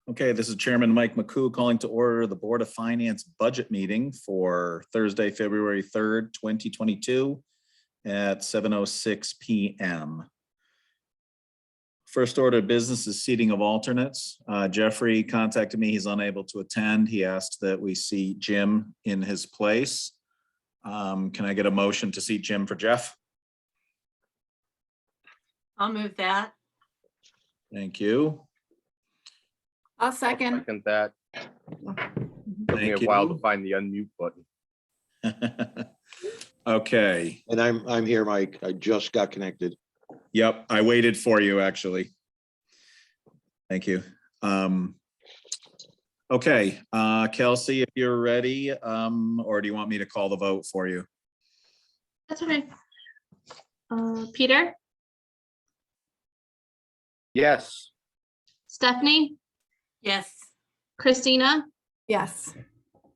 Okay, this is Chairman Mike McCoo calling to order the Board of Finance budget meeting for Thursday, February 3rd, 2022 at 7:06 p.m. First order of business is seating of alternates. Jeffrey contacted me. He's unable to attend. He asked that we seat Jim in his place. Can I get a motion to seat Jim for Jeff? I'll move that. Thank you. I'll second. Second that. Took me a Thank while you. to find the unmute button. Okay. And I'm here, Mike. I just got connected. Yep, I waited for you, actually. Thank you. Okay, Kelsey, if you're ready, or do you want me to call the vote for you? That's okay. Peter, Yes. Stephanie, Yes. Christina, Yes.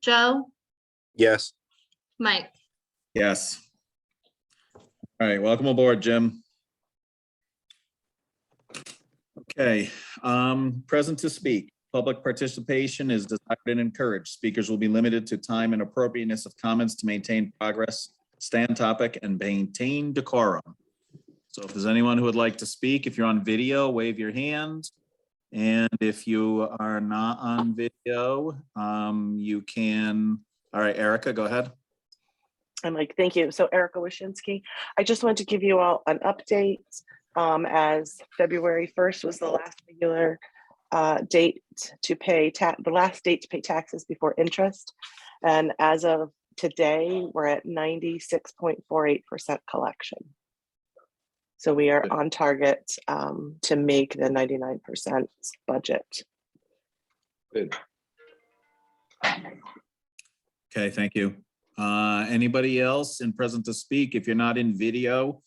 Joe, Yes. Mike. Yes. All right, welcome aboard, Jim. Okay, present to speak. Public participation is desired and encouraged. Speakers will be limited to time and appropriateness of comments to maintain progress, stay on topic, and maintain decorum. So if there's anyone who would like to speak, if you're on video, wave your hand. And if you are not on video, you can, all right, Erica, go ahead. I'm like, thank you. So Erica Wyszynski, I just wanted to give you all an update as February 1st was the last regular date to pay the last date to pay taxes before interest. And as of today, we're at 96.48% collection. So we are on target to make the 99% budget. Good. Okay, thank you. Anybody else in present to speak? If you're not in video,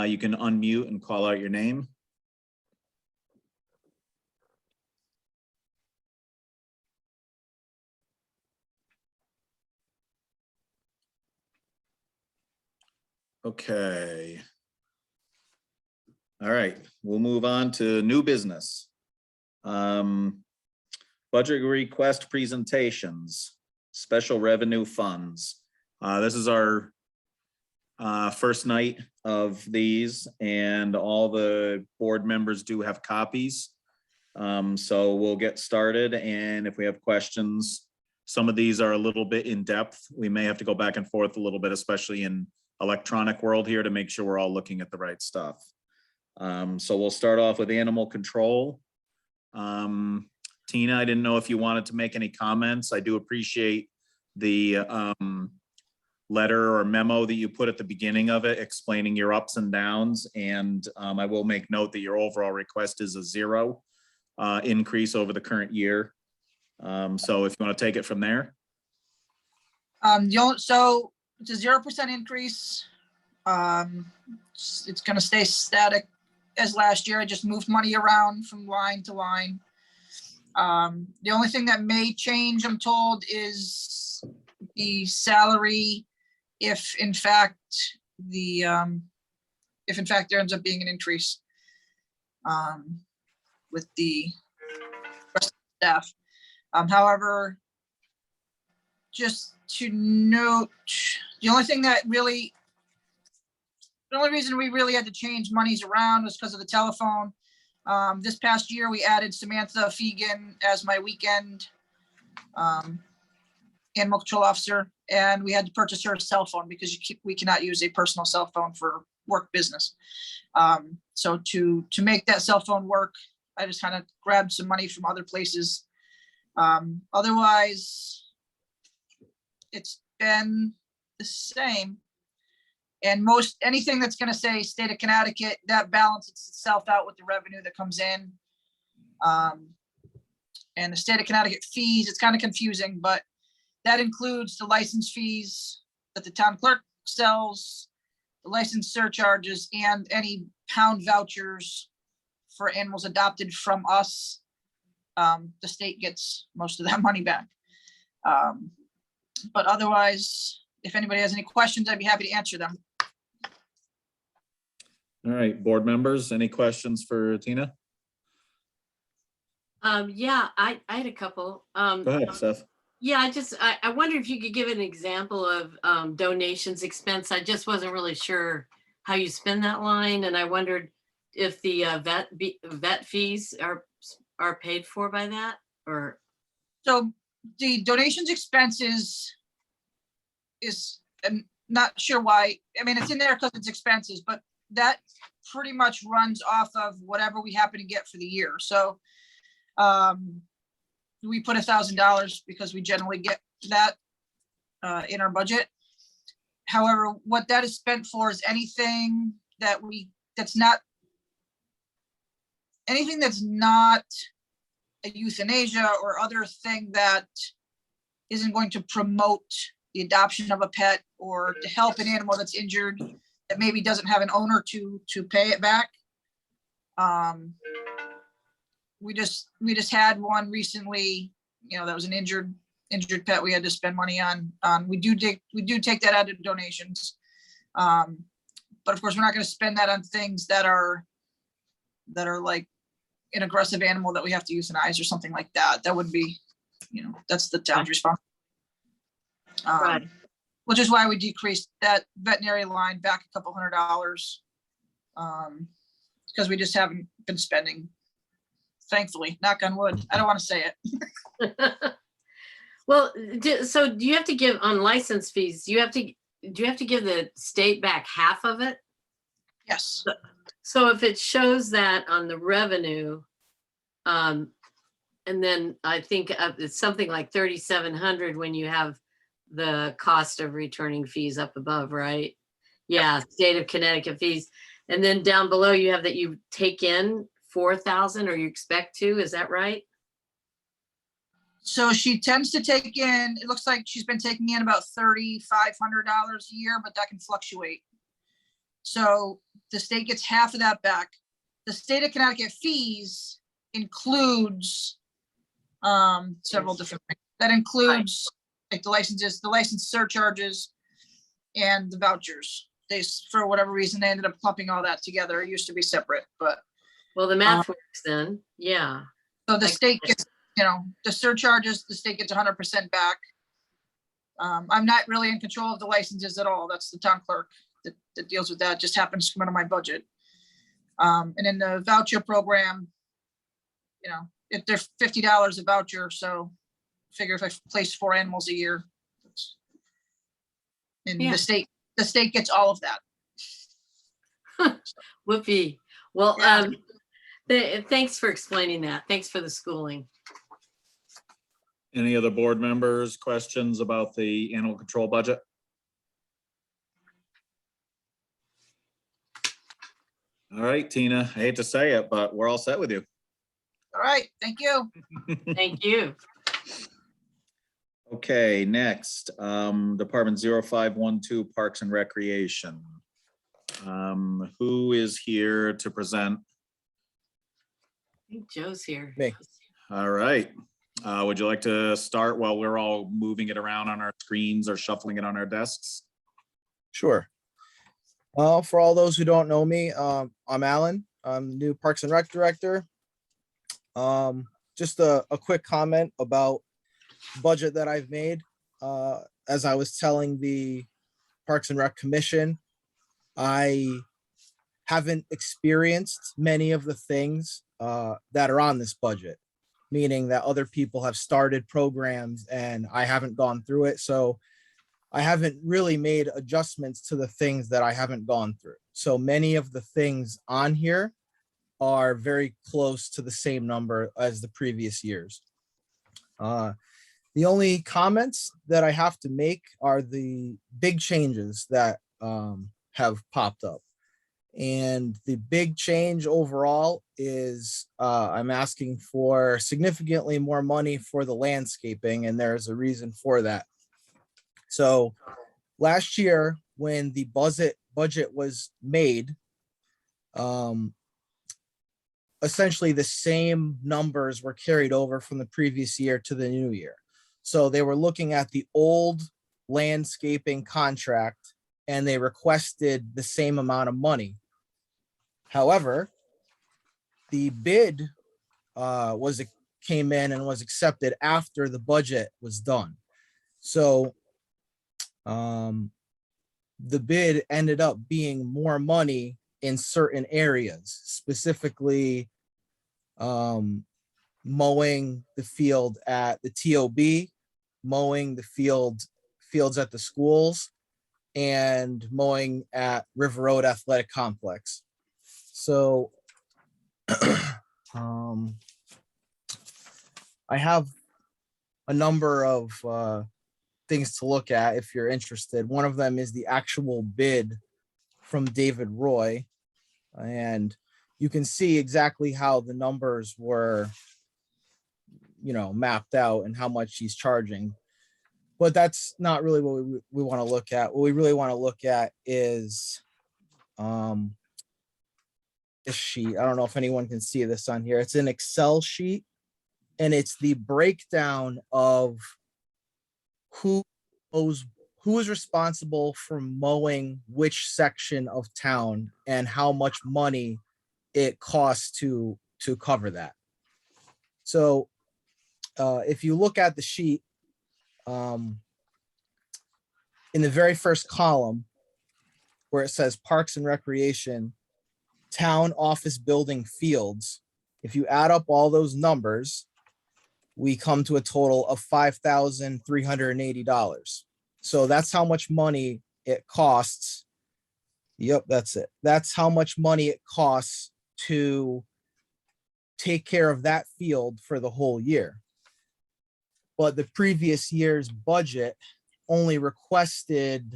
you can unmute and call out your name. Okay. All right, we'll move on to new business. Budget request presentations, special revenue funds. This is our first night of these, and all the board members do have copies. So we'll get started, and if we have questions, some of these are a little bit in depth. We may have to go back and forth a little bit, especially in electronic world here, to make sure we're all looking at the right stuff. So we'll start off with animal control. Tina, I didn't know if you wanted to make any comments. I do appreciate the letter or memo that you put at the beginning of it, explaining your ups and downs. And I will make note that your overall request is a 0 increase over the current year. So if you want to take it from there. So it's a 0% increase. It's going to stay static as last year. I just moved money around from line to line. The only thing that may change, I'm told, is the salary if in fact there ends up being an increase with the rest of the staff. However, just to note, the only reason we really had to change monies around was because of the telephone. This past year, we added Samantha Fegan as my weekend animal control officer, and we had to purchase her a cell phone because we cannot use a personal cell phone for work business. So to make that cell phone work, I just kind of grabbed some money from other places. Otherwise, it's been the same. And anything that's going to say state of Connecticut, that balances itself out with the revenue that comes in. And the state of Connecticut fees, it's kind of confusing, but that includes the license fees that the town clerk sells, the license surcharges, and any pound vouchers for animals adopted from us. The state gets most of that money back. But otherwise, if anybody has any questions, I'd be happy to answer them. All right, board members, any questions for Tina? Yeah, I had a couple. Go ahead, Steph. Yeah, I wonder if you could give an example of donations expense. I just wasn't really sure how you spend that line, and I wondered if the vet fees are paid for by that, or So the donations expenses is, I'm not sure why, I mean, it's in there because it's expenses, but that pretty much runs off of whatever we happen to get for the year. So we put $1,000 because we generally get that in our budget. However, what that is spent for is anything that's not a euthanasia or other thing that isn't going to promote the adoption of a pet or to help an animal that's injured that maybe doesn't have an owner to pay it back. We just had one recently, that was an injured pet we had to spend money on. We do take that out of donations. But of course, we're not going to spend that on things that are like an aggressive animal that we have to euthanize or something like that. That would be, that's the town's response. Right. Which is why we decreased that veterinary line back a couple $100. Because we just haven't been spending, thankfully, knock on wood. I don't want to say it. well, so do you have to give on license fees? Do you have to give the state back half of it? Yes. So if it shows that on the revenue, and then I think it's something like 3,700 when you have the cost of returning fees up above, right? Yeah, state of Connecticut fees. And then down below you have that you take in 4,000 or you expect to, is that right? So she tends to take in, it looks like she's been taking in about $3,500 a year, but that can fluctuate. So the state gets half of that back. The state of Connecticut fees includes several different things. That includes like the license surcharges and the vouchers. For whatever reason, they ended up clumping all that together. It used to be separate, but. Well, the math works then, yeah. So the state gets, the surcharges, the state gets 100% back. I'm not really in control of the licenses at all. That's the town clerk that deals with that. Just happens to come out of my budget. And in the voucher program, if they're $50 a voucher, so figure if I place 4 animals a year. And Yeah. the state gets all of that. Whoopee. Well, Yeah. thanks for explaining that. Thanks for the schooling. Any other board members, questions about the animal control budget? All right, Tina, I hate to say it, but we're all set with you. All right, thank you. Thank you. Okay, next, Department 0512, Parks and Recreation. Who is here to present? I think Joe's here. Me. All right. Would you like to start while we're all moving it around on our screens or shuffling it on our desks? Sure. For all those who don't know me, I'm Alan. I'm the new Parks and Rec Director. Just a quick comment about budget that I've made. As I was telling the Parks and Rec Commission, I haven't experienced many of the things that are on this budget, meaning that other people have started programs and I haven't gone through it. So I haven't really made adjustments to the things that I haven't gone through. So many of the things on here are very close to the same number as the previous years. The only comments that I have to make are the big changes that have popped up. And the big change overall is I'm asking for significantly more money for the landscaping, and there's a reason for that. So last year, when the budget was made, essentially the same numbers were carried over from the previous year to the new year. So they were looking at the old landscaping contract and they requested the same amount of money. However, the bid was came in and was accepted after the budget was done. So the bid ended up being more money in certain areas, specifically mowing the field at the TOB, mowing the fields at the schools, and mowing at River Road Athletic Complex. So I have a number of things to look at if you're interested. One of them is the actual bid from David Roy. And you can see exactly how the numbers were, mapped out and how much he's charging. But that's not really what we want to look at. What we really want to look at is this sheet. I don't know if anyone can see this on here. It's an Excel sheet, and it's the breakdown of who is responsible for mowing which section of town and how much money it costs to cover that. So if you look at the sheet, in the very first column where it says Parks and Recreation, Town Office Building Fields, if you add up all those numbers, we come to a total of $5,380. So that's how much money it costs. Yep, that's it. That's how much money it costs to take care of that field for the whole year. But the previous year's budget only requested,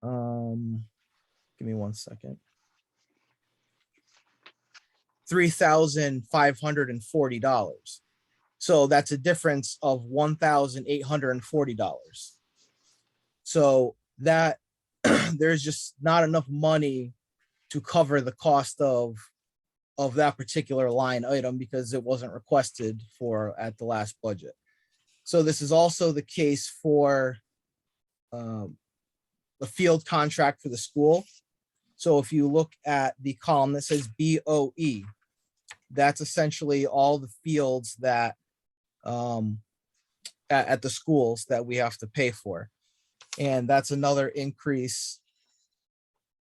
give me one second, $3,540. So that's a difference of $1,840. So that there's just not enough money to cover the cost of that particular line item because it wasn't requested for at the last budget. So this is also the case for the field contract for the school. So if you look at the column that says BOE, that's essentially all the fields that at the schools that we have to pay for. And that's another increase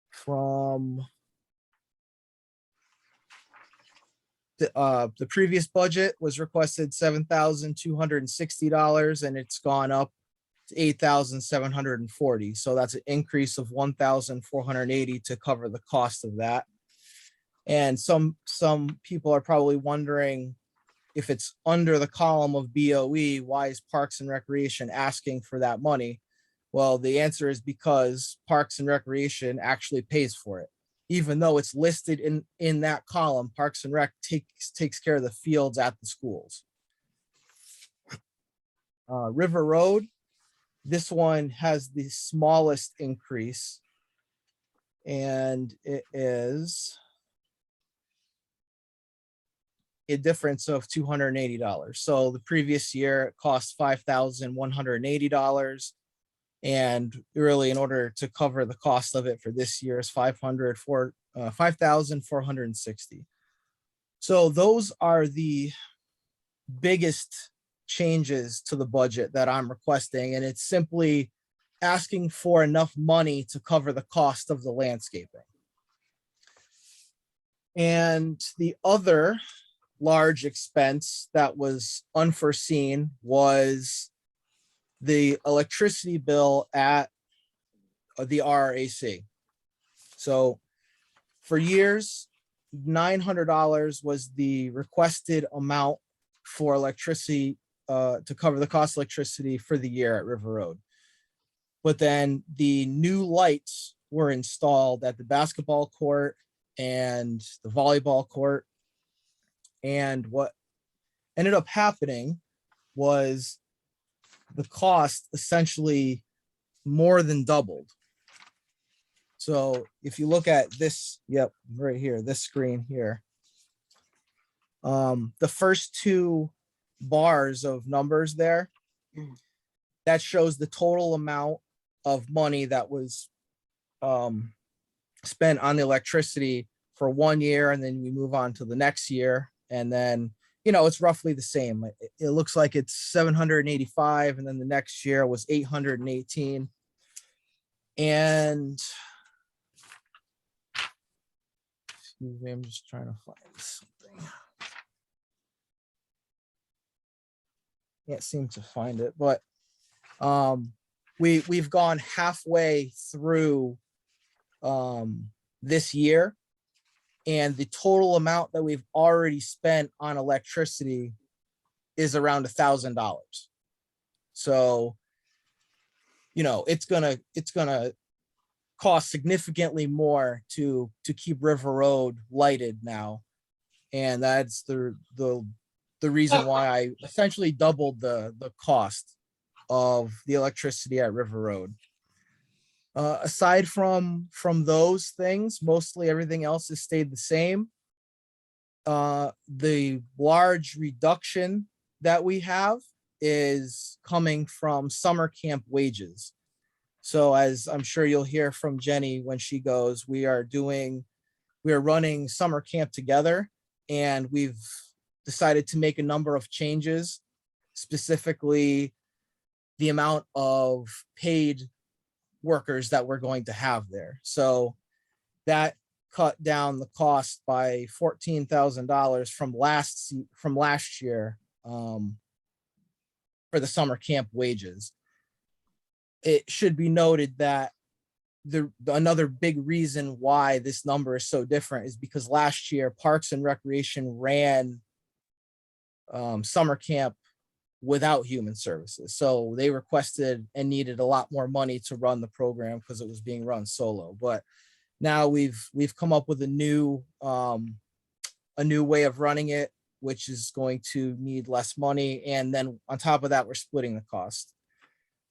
from the previous budget was requested $7,260 and it's gone up to $8,740. So that's an increase of $1,480 to cover the cost of that. And some people are probably wondering if it's under the column of BOE, why is Parks and Recreation asking for that money? Well, the answer is because Parks and Recreation actually pays for it. Even though it's listed in that column, Parks and Rec takes care of the fields at the schools. River Road, this one has the smallest increase, and it is a difference of $280. So the previous year it cost $5,180. And really, in order to cover the cost of it for this year is $5,460. So those are the biggest changes to the budget that I'm requesting, and it's simply asking for enough money to cover the cost of the landscaping. And the other large expense that was unforeseen was the electricity bill at the RRAC. So for years, $900 was the requested amount for electricity to cover the cost of electricity for the year at River Road. But then the new lights were installed at the basketball court and the volleyball court. And what ended up happening was the cost essentially more than doubled. So if you look at this, yep, right here, this screen here, the first two bars of numbers there, that shows the total amount of money that was spent on the electricity for 1 year, and then we move on to the next year, And then, it's roughly the same. It looks like it's 785, and then the next year was 818. And excuse me, I'm just trying to find something. Can't seem to find it, but we've gone halfway through this year, and the total amount that we've already spent on electricity is around $1,000. So, it's gonna cost significantly more to keep River Road lighted now, and that's the reason why I essentially doubled the cost of the electricity at River Road. Aside from those things, mostly everything else has stayed the same. The large reduction that we have is coming from summer camp wages. So as I'm sure you'll hear from Jenny when she goes, we are running summer camp together, and we've decided to make a number of changes, specifically the amount of paid workers that we're going to have there. So that cut down the cost by $14,000 from last year for the summer camp wages. It should be noted that another big reason why this number is so different is because last year Parks and Recreation ran summer camp without human services. So they requested and needed a lot more money to run the program because it was being run solo. But now we've come up with a new way of running it, which is going to need less money. And then on top of that, we're splitting the cost.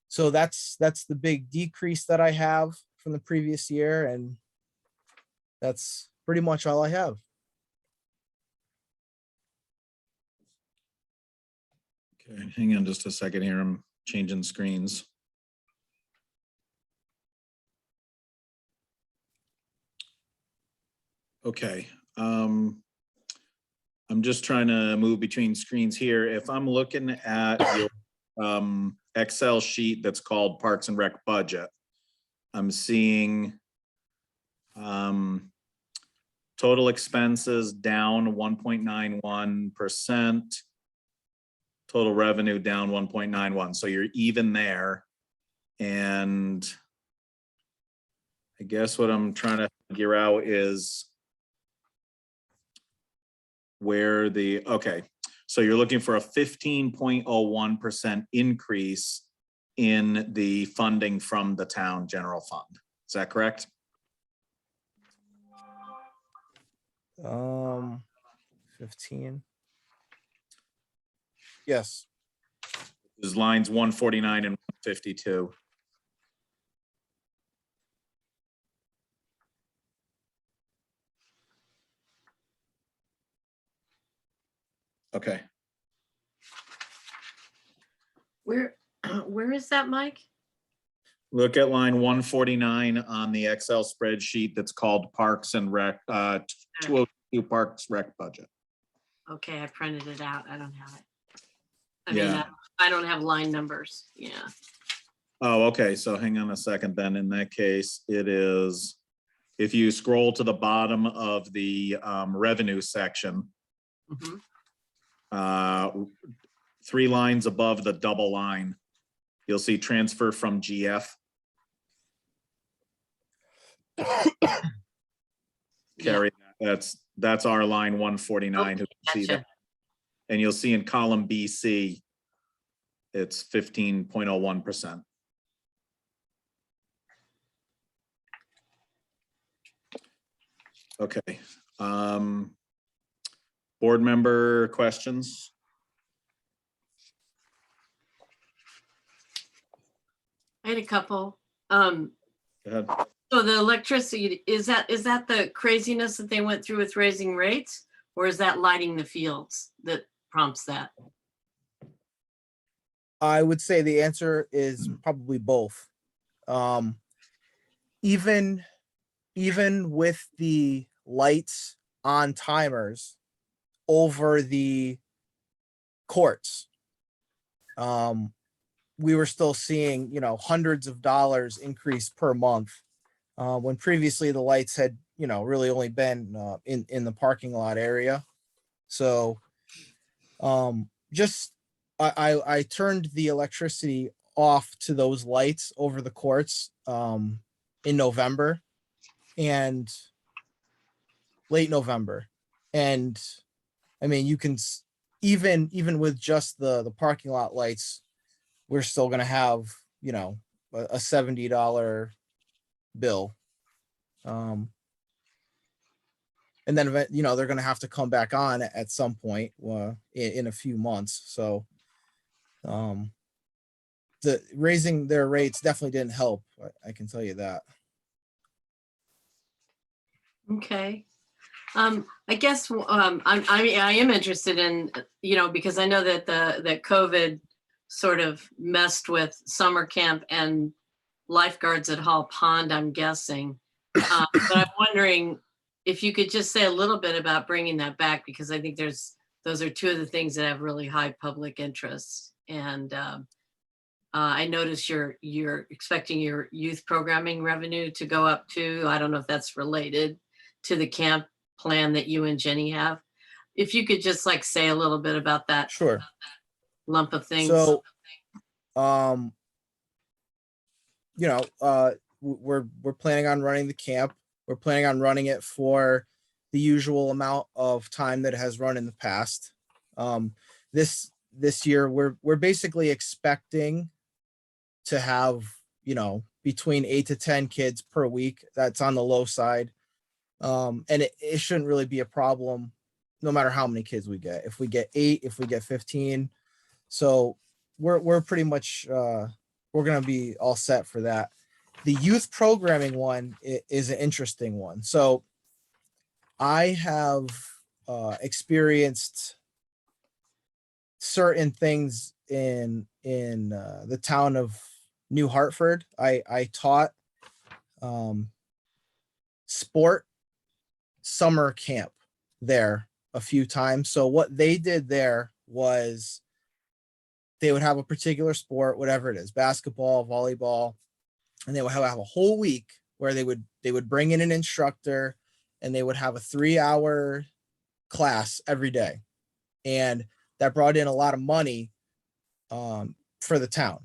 So that's the big decrease that I have from the previous year. And that's pretty much all I have. Okay, hang on just a second here. I'm changing screens. Okay. I'm just trying to move between screens here. If I'm looking at your Excel sheet that's called Parks and Rec budget, I'm seeing total expenses down 1.91%. Total revenue down 1.91. So you're even there. And I guess what I'm trying to figure out is where okay. So you're looking for a 15.01% increase in the funding from the town general fund. Is that correct? 15. Yes. Is lines 149 and 152. Okay. Where is that, Mike? Look at line 149 on the Excel spreadsheet that's called Parks and Rec, 202 Parks Rec budget. Okay, I printed it out. I don't have it. I Yeah. mean, I don't have line numbers. Yeah. Oh, okay. So hang on a second then. In that case, it is, if you scroll to the bottom of the revenue section, Mhm. 3 lines above the double line, you'll see transfer from GF. Carry, that's our line 149. Who can see that? Gotcha. And you'll see in column BC, it's 15.01%. Okay. Board member questions? I had a couple. Go ahead. So the electricity, is that the craziness that they went through with raising rates? Or is that lighting the fields that prompts that? I would say the answer is probably both. Even with the lights on timers, over the courts, we were still seeing, you know, hundreds of dollars increase per month. When previously the lights had, you know, really only been in the parking lot area. So just I turned the electricity off to those lights over the courts in November and late November. And I mean, you can even with just the parking lot lights, we're still going to have, you know, a $70 bill. And then, you know, they're going to have to come back on at some point in a few months. So the raising their rates definitely didn't help. I can tell you that. Okay. I guess I am interested in, you know, because I know that that COVID sort of messed with summer camp and lifeguards at Hall Pond, I'm guessing. But I'm wondering if you could just say a little bit about bringing that back, because I think those are two of the things that have really high public interest. And I noticed you're expecting your youth programming revenue to go up too. I don't know if that's related to the camp plan that you and Jenny have. If you could just like say a little bit about that Sure. lump of things. So, you know, we're planning on running the camp. We're planning on running it for the usual amount of time that it has run in the past. This year, we're basically expecting to have, you know, between 8 to 10 kids per week. That's on the low side. And it shouldn't really be a problem no matter how many kids we get. If we get 8, if we get 15. So we're pretty much, we're going to be all set for that. The youth programming one is an interesting one. So I have experienced certain things in the town of New Hartford. I taught sport summer camp there a few times. So what they did there was they would have a particular sport, whatever it is, basketball, volleyball, and they would have a whole week where they would bring in an instructor and they would have a 3-hour class every day. And that brought in a lot of money for the town.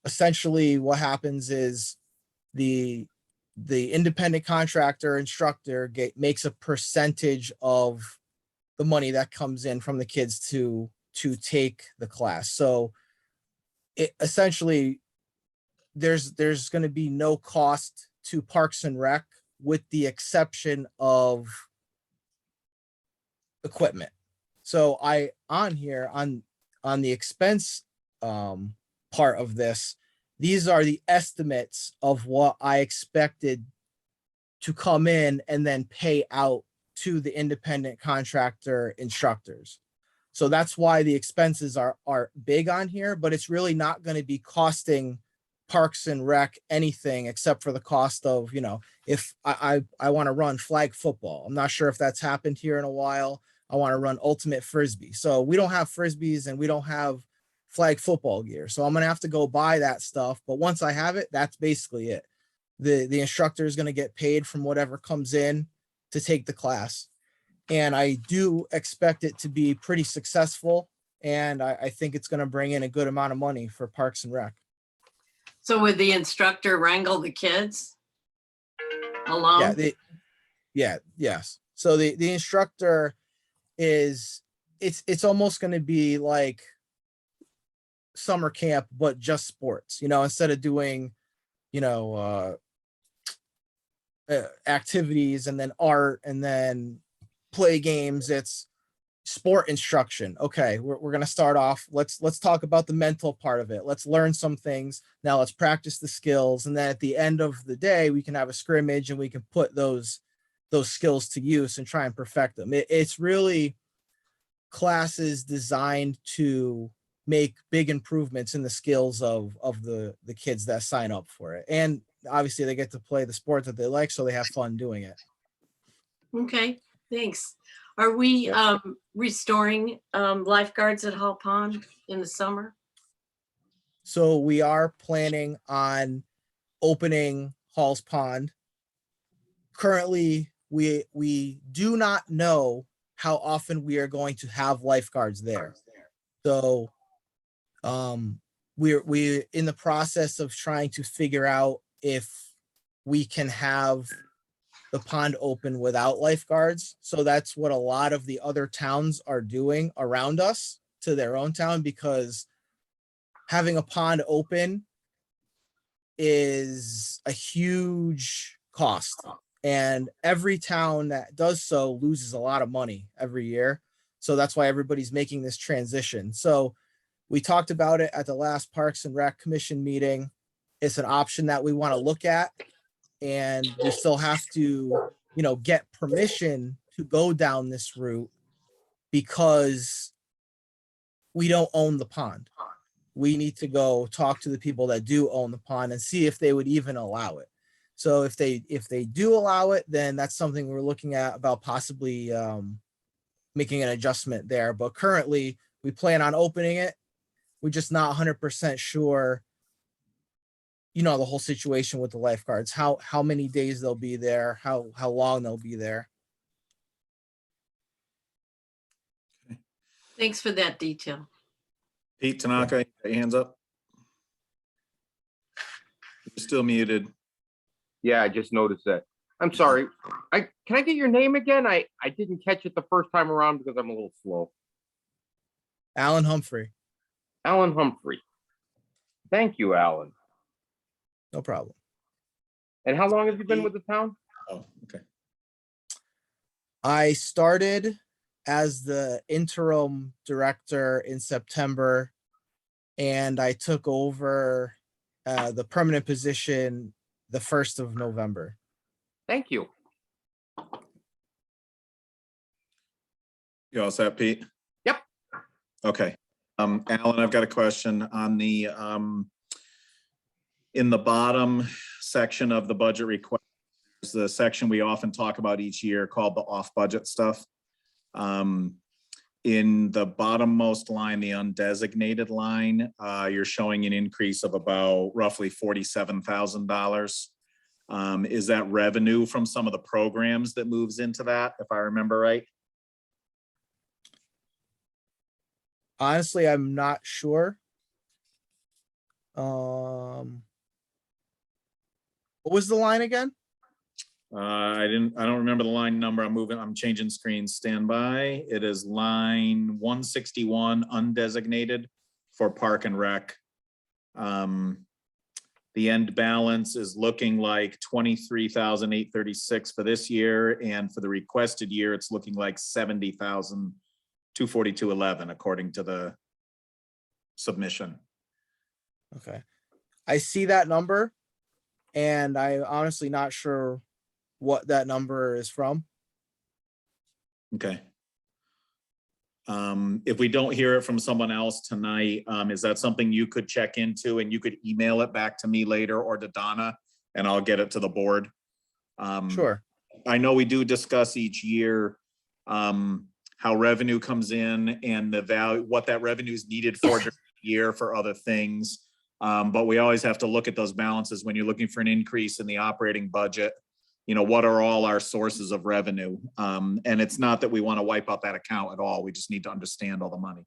Essentially what happens is the independent contractor instructor makes a percentage of the money that comes in from the kids to take the class. So it essentially there's going to be no cost to Parks and Rec with the exception of equipment. So on the expense part of this, these are the estimates of what I expected to come in and then pay out to the independent contractor instructors. So that's why the expenses are big on here, but it's really not going to be costing Parks and Rec anything except for the cost of, you know, if I want to run flag football. I'm not sure if that's happened here in a while. I want to run ultimate Frisbee. So we don't have Frisbees and we don't have flag football gear. So I'm going to have to go buy that stuff. But once I have it, that's basically it. The instructor is going to get paid from whatever comes in to take the class. And I do expect it to be pretty successful. And I think it's going to bring in a good amount of money for Parks and Rec. So would the instructor wrangle the kids alone? Yes. So the instructor it's almost going to be like summer camp, but just sports, you know, instead of doing, you know, activities and then art and then play games. It's sport instruction. Okay, we're going to start off. Let's talk about the mental part of it. Let's learn some things. Now let's practice the skills. And then at the end of the day, we can have a scrimmage and we can put those skills to use and try and perfect them. It's really classes designed to make big improvements in the skills of the kids that sign up for it. And obviously they get to play the sport that they like, so they have fun doing it. Okay, thanks. Are we restoring lifeguards at Hall Pond in the summer? So we are planning on opening Hall's Pond. Currently, we do not know how often we are going to have lifeguards there. So we're in the process of trying to figure out if we can have the pond open without lifeguards. So that's what a lot of the other towns are doing around us to their own town, because having a pond open is a huge cost. And every town that does so loses a lot of money every year. So that's why everybody's making this transition. So we talked about it at the last Parks and Rec Commission meeting. It's an option that we want to look at. And we still have to, get permission to go down this route because we don't own the pond. We need to go talk to the people that do own the pond and see if they would even allow it. So if they do allow it, then that's something we're looking at about possibly making an adjustment there. But currently we plan on opening it. We're just not 100% sure, the whole situation with the lifeguards, how many days they'll be there, how long they'll be there. Thanks for that detail. Pete Tanaka, your hands up. You're still muted. Yeah, I just noticed that. I'm sorry. Can I get your name again? I didn't catch it the first time around because I'm a little slow. Alan Humphrey, Alan Humphrey. Thank you, Alan. no problem. And how long have you been with the town? Oh, okay. I started as the interim director in September, and I took over the permanent position the 1st of November. Thank you. You all set, Pete? Yep. Okay. Alan, I've got a question on the in the bottom section of the budget request. There's the section we often talk about each year called the off budget stuff. In the bottommost line, the undesignated line, you're showing an increase of about roughly $47,000. Is that revenue from some of the programs that moves into that, if I remember right? Honestly, I'm not sure. What was the line again? I don't remember the line number. I'm changing screens. Stand by. It is line 161 undesignated for Park and Rec. The end balance is looking like 23,836 for this year, and for the requested year, it's looking like 70,242.11 according to the submission. Okay. I see that number, and I'm honestly not sure what that number is from. Okay. If we don't hear it from someone else tonight, is that something you could check into and you could email it back to me later or to Donna, and I'll get it to the board? Sure. I know we do discuss each year how revenue comes in and the value, what that revenue is needed for during the year for other things. But we always have to look at those balances when you're looking for an increase in the operating budget. What are all our sources of revenue? And it's not that we want to wipe out that account at all. We just need to understand all the money.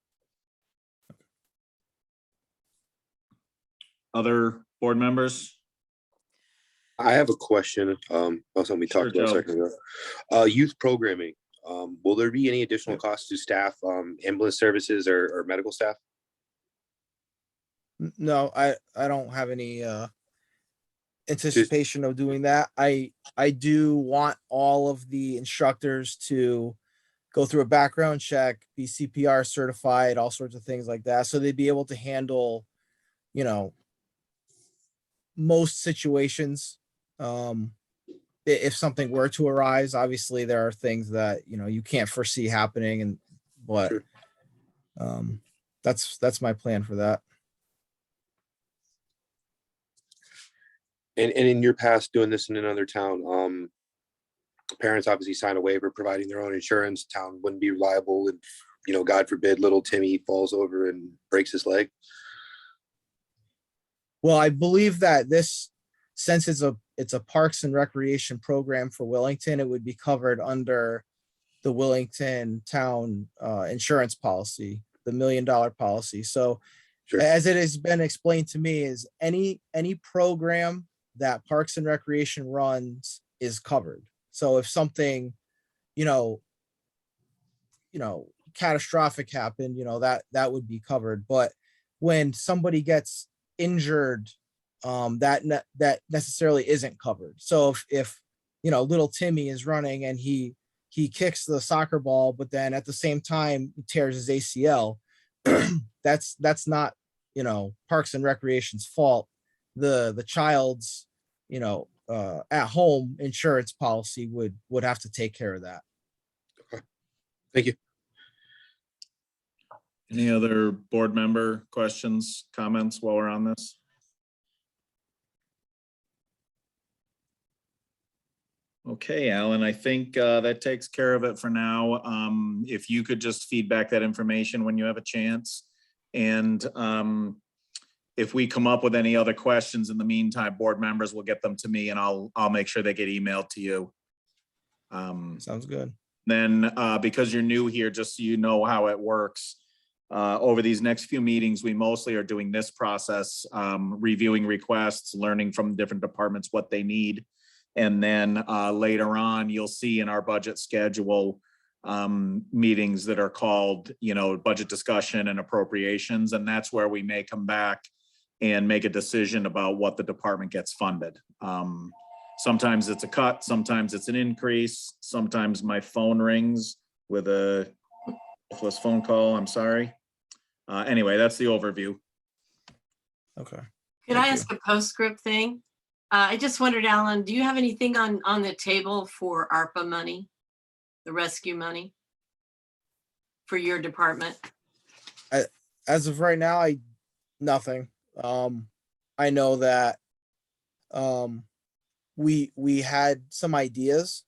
Other board members? I have a question. About something we talked about a second ago. Youth programming. Will there be any additional costs to staff, ambulance services or medical staff? No, I don't have any anticipation of doing that. I do want all of the instructors to go through a background check, be CPR certified, all sorts of things like that, so they'd be able to handle, most situations. If something were to arise, obviously there are things that you can't foresee happening, but Sure. That's my plan for that. And in your past doing this in another town, parents obviously sign a waiver providing their own insurance, town wouldn't be liable if, you know, God forbid, little Timmy falls over and breaks his leg. Well, I believe that this, since it's a Parks and Recreation program for Wellington, it would be covered under the Wellington Town insurance policy, the $1 million policy. So Sure. as it has been explained to me, is any program that Parks and Recreation runs is covered. So if something, you know, catastrophic happened, that would be covered. But when somebody gets injured, that necessarily isn't covered. So if little Timmy is running and he kicks the soccer ball, but then at the same time he tears his ACL, that's not Parks and Recreation's fault. The child's at home insurance policy would have to take care of that. Thank you. Any other board member questions, comments while we're on this? Okay, Alan, I think that takes care of it for now. If you could just feedback that information when you have a chance. And if we come up with any other questions in the meantime, board members will get them to me and I'll make sure they get emailed to you. Sounds good. Then because you're new here, just so you know how it works, over these next few meetings, we mostly are doing this process, reviewing requests, learning from different departments what they need. And then later on, you'll see in our budget schedule meetings that are called, budget discussion and appropriations. And that's where we may come back and make a decision about what the department gets funded. Sometimes it's a cut, sometimes it's an increase, sometimes my phone rings with a useless phone call, I'm sorry. Anyway, that's the overview. Okay. Could I ask a postscript thing? I just wondered, Alan, do you have anything on the table for ARPA money, the rescue money for your department? As of right now, nothing. I know that we had some ideas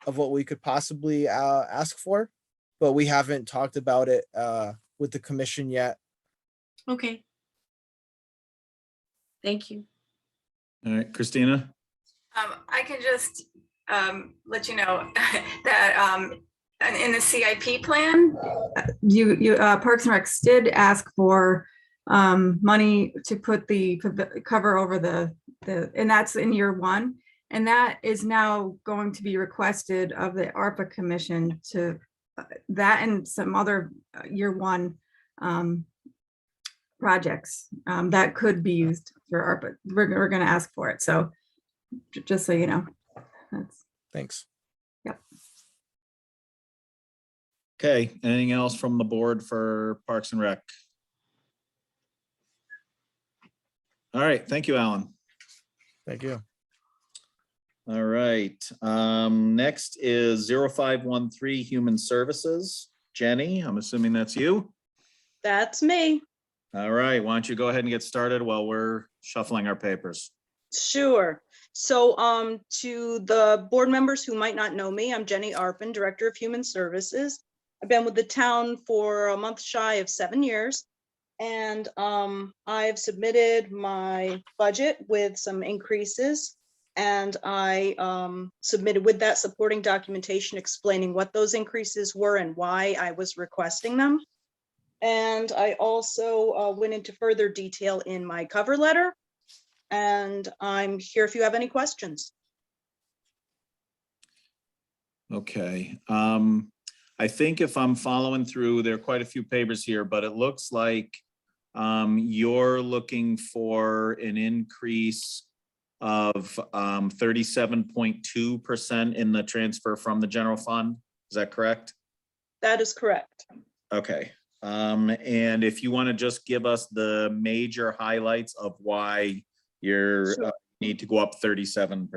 of what we could possibly ask for, but we haven't talked about it with the commission yet. Okay. Thank you. All right, Christina? I can just let you know that in the CIP plan, you Parks and Recs did ask for money to put the cover over the and that's in year one, and that is now going to be requested of the ARPA commission to that and some other year one projects that could be used for ARPA. We're going to ask for it. So just so you know, that's. Thanks. Yep. Okay, anything else from the board for Parks and Rec? All right, thank you, Alan. Thank you. All right, next is 0513 Human Services. Jenny, I'm assuming that's you. That's me. All right, why don't you go ahead and get started while we're shuffling our papers. Sure. So to the board members who might not know me, I'm Jenny Arpin, Director of Human Services. I've been with the town for a month shy of 7 years. And I've submitted my budget with some increases. And I submitted with that supporting documentation explaining what those increases were and why I was requesting them. And I also went into further detail in my cover letter. And I'm here if you have any questions. Okay, I think if I'm following through, there are quite a few papers here, but it looks like you're looking for an increase of 37.2% in the transfer from the general fund. Is that correct? That is correct. Okay. And if you want to just give us the major highlights of why you're need to go up 37%.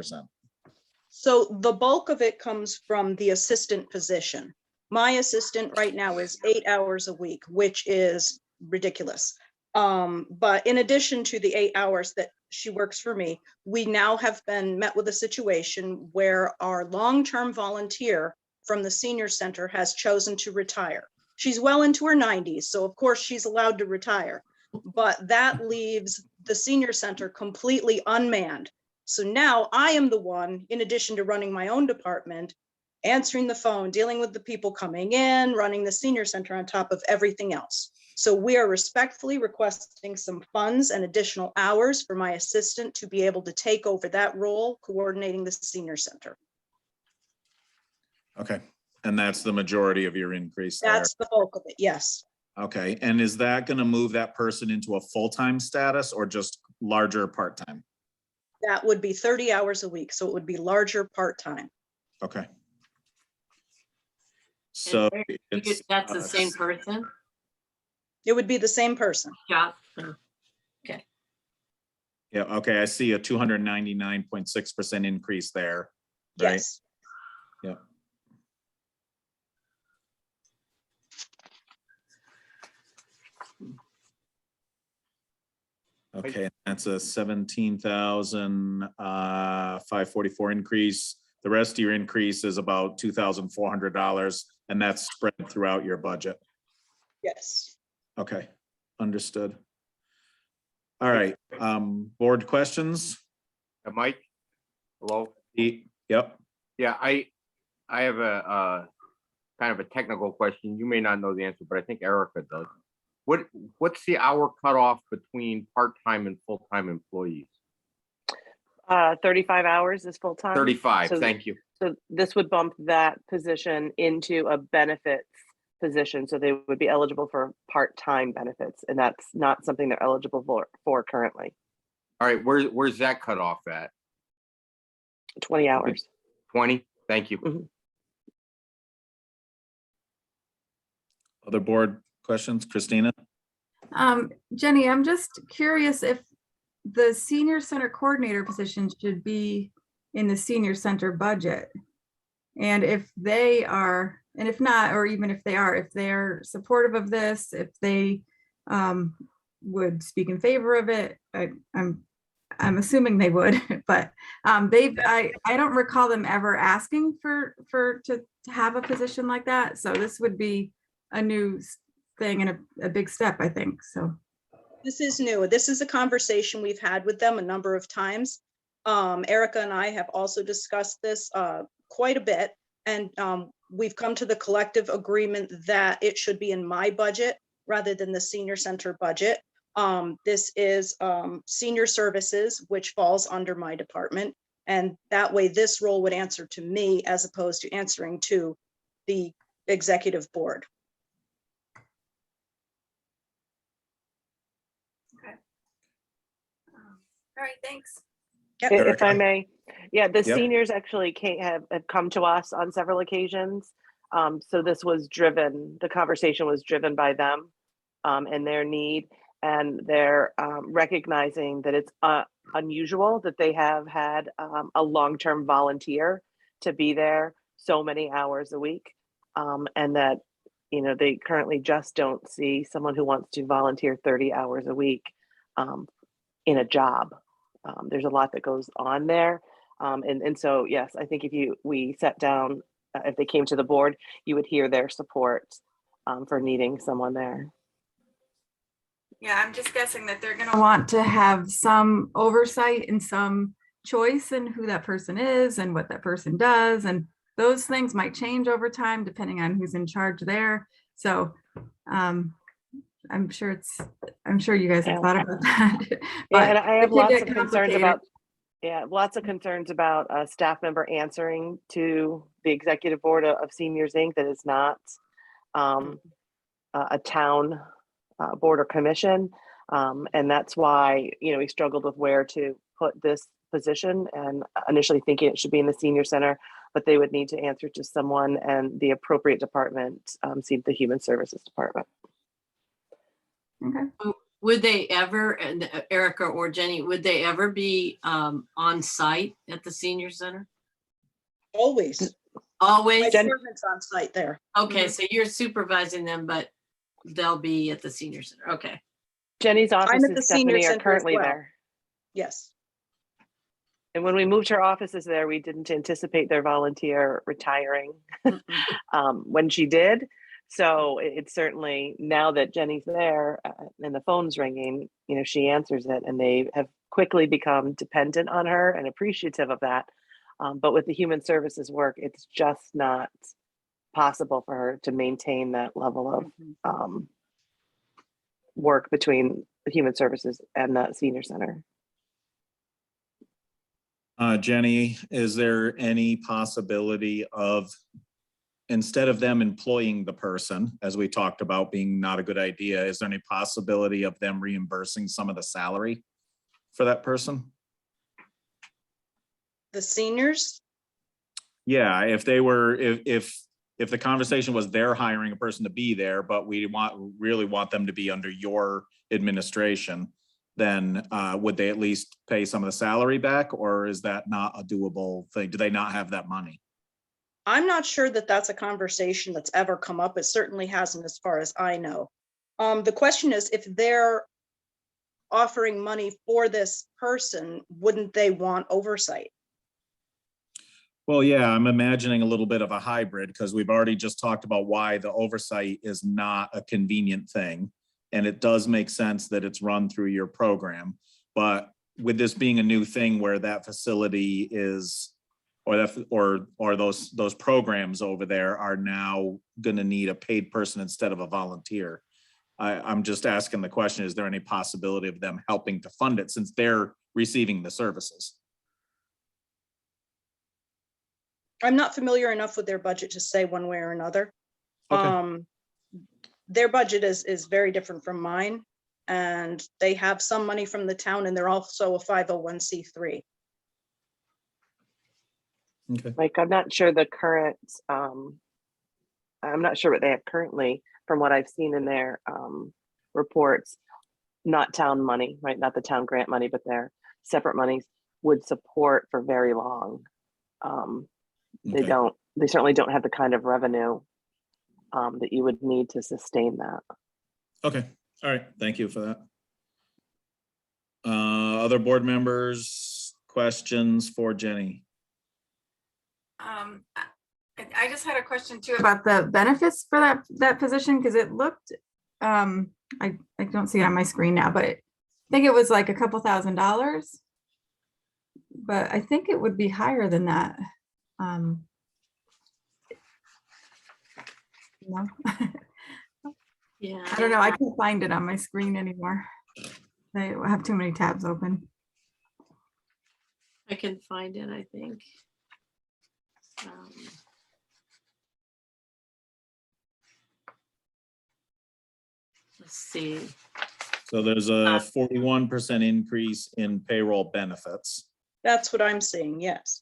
So the bulk of it comes from the assistant position. My assistant right now is 8 hours a week, which is ridiculous. But in addition to the 8 hours that she works for me. We now have been met with a situation where our long-term volunteer from the senior center has chosen to retire. She's well into her 90s, so of course she's allowed to retire, but that leaves the senior center completely unmanned. So now I am the one, in addition to running my own department, answering the phone, dealing with the people coming in, running the senior center on top of everything else. So we are respectfully requesting some funds and additional hours for my assistant to be able to take over that role, coordinating the senior center. Okay, and that's the majority of your increase there. That's the bulk of it, yes. Okay, and is that gonna move that person into a full-time status or just larger part-time? That would be 30 hours a week, so it would be larger part-time. Okay. So it's, That's the same person? It would be the same person. Yeah. yeah, okay, I see a 299.6% increase there. Right? Yes. Yeah. Okay, that's a 17,544 increase. The rest of your increase is about $2,400, and that's spread throughout your budget. Yes. Okay, understood. All right, board questions? Mike? Hello? Yep, Yeah, I have a kind of a technical question. You may not know the answer, but I think Erica does. What's the hour cutoff between part-time and full-time employees? 35 hours is full-time. 35, So- thank you. So this would bump that position into a benefits position. So they would be eligible for part-time benefits, and that's not something they're eligible for currently. All right, where's that cutoff at? 20 hours. 20? Thank you. Mhm. other board questions? Christina? Jenny, I'm just curious if the senior center coordinator position should be in the senior center budget. And if they are, and if not, or even if they are, if they're supportive of this, if they would speak in favor of it, I'm assuming they would, but I don't recall them ever asking to have a position like that. So this would be a new thing and a big step, I think, so. This is new. This is a conversation we've had with them a number of times. Erica and I have also discussed this quite a bit, and we've come to the collective agreement that it should be in my budget rather than the senior center budget. This is senior services, which falls under my department, and that way this role would answer to me as opposed to answering to the executive board. All right, thanks. Yep. If I may, yeah, the Yep. seniors actually have come to us on several occasions. So this was driven, the conversation was driven by them and their need, and they're recognizing that it's unusual that they have had a long-term volunteer to be there so many hours a week, and that, you know, they currently just don't see someone who wants to volunteer 30 hours a week in a job. There's a lot that goes on there. And so, yes, I think if we sat down, if they came to the board, you would hear their support for needing someone there. Yeah, I'm just guessing that they're gonna want to have some oversight and some choice in who that person is and what that person does. And those things might change over time depending on who's in charge there. So I'm sure you guys have thought about that. Yeah, But and I have it could lots get of concerns complicated. about, lots of concerns about a staff member answering to the executive board of Seniors Inc. that is not a town board or commission. And that's why, we struggled with where to put this position, and initially thinking it should be in the senior center, but they would need to answer to someone, and the appropriate department seemed the human services department. Okay. Would they ever, and Erica or Jenny, would they ever be on site at the senior center? Always. My Always? department's on site there. Okay, so you're supervising them, but they'll be at the senior center. Okay. Jenny's office at the and senior Stephanie are center as currently well. there. Yes. And when we moved her offices there, we didn't anticipate their volunteer retiring when she did. So it's certainly, now that Jenny's there and the phone's ringing, you know, she answers it, and they have quickly become dependent on her and appreciative of that. But with the human services work, it's just not possible for her to maintain that level of work between the human services and the senior center. Jenny, is there any possibility of, instead of them employing the person, as we talked about being not a good idea, is there any possibility of them reimbursing some of the salary for that person? The seniors? Yeah, if they were, if the conversation was they're hiring a person to be there, but we really want them to be under your administration, then would they at least pay some of the salary back, or is that not a doable thing? Do they not have that money? I'm not sure that that's a conversation that's ever come up. It certainly hasn't, as far as I know. The question is, if they're offering money for this person, wouldn't they want oversight? Well, yeah, I'm imagining a little bit of a hybrid, because we've already just talked about why the oversight is not a convenient thing. And it does make sense that it's run through your program. But with this being a new thing where that facility is, or those programs over there are now going to need a paid person instead of a volunteer. I'm just asking the question, is there any possibility of them helping to fund it since they're receiving the services? I'm not familiar enough with their budget to say one way or another. Okay. Their budget is very different from mine, and they have some money from the town, and they're also a 501c3. Okay. Like, I'm not sure the current, I'm not sure what they have currently, from what I've seen in their reports, not town money, right? Not the town grant money, but their separate monies would support for very long. They Okay. they certainly don't have the kind of revenue that you would need to sustain that. Okay. All right. Thank you for that. Other board members, questions for Jenny? I just had a question too about the benefits for that position, because it looked, I don't see it on my screen now, but I think it was like a couple $1,000. But I think it would be higher than that. No. Yeah. I don't know. I can't find it on my screen anymore. I have too many tabs open. I can find it, I think. Let's see. So there's a 41% increase in payroll benefits. That's what I'm seeing, yes.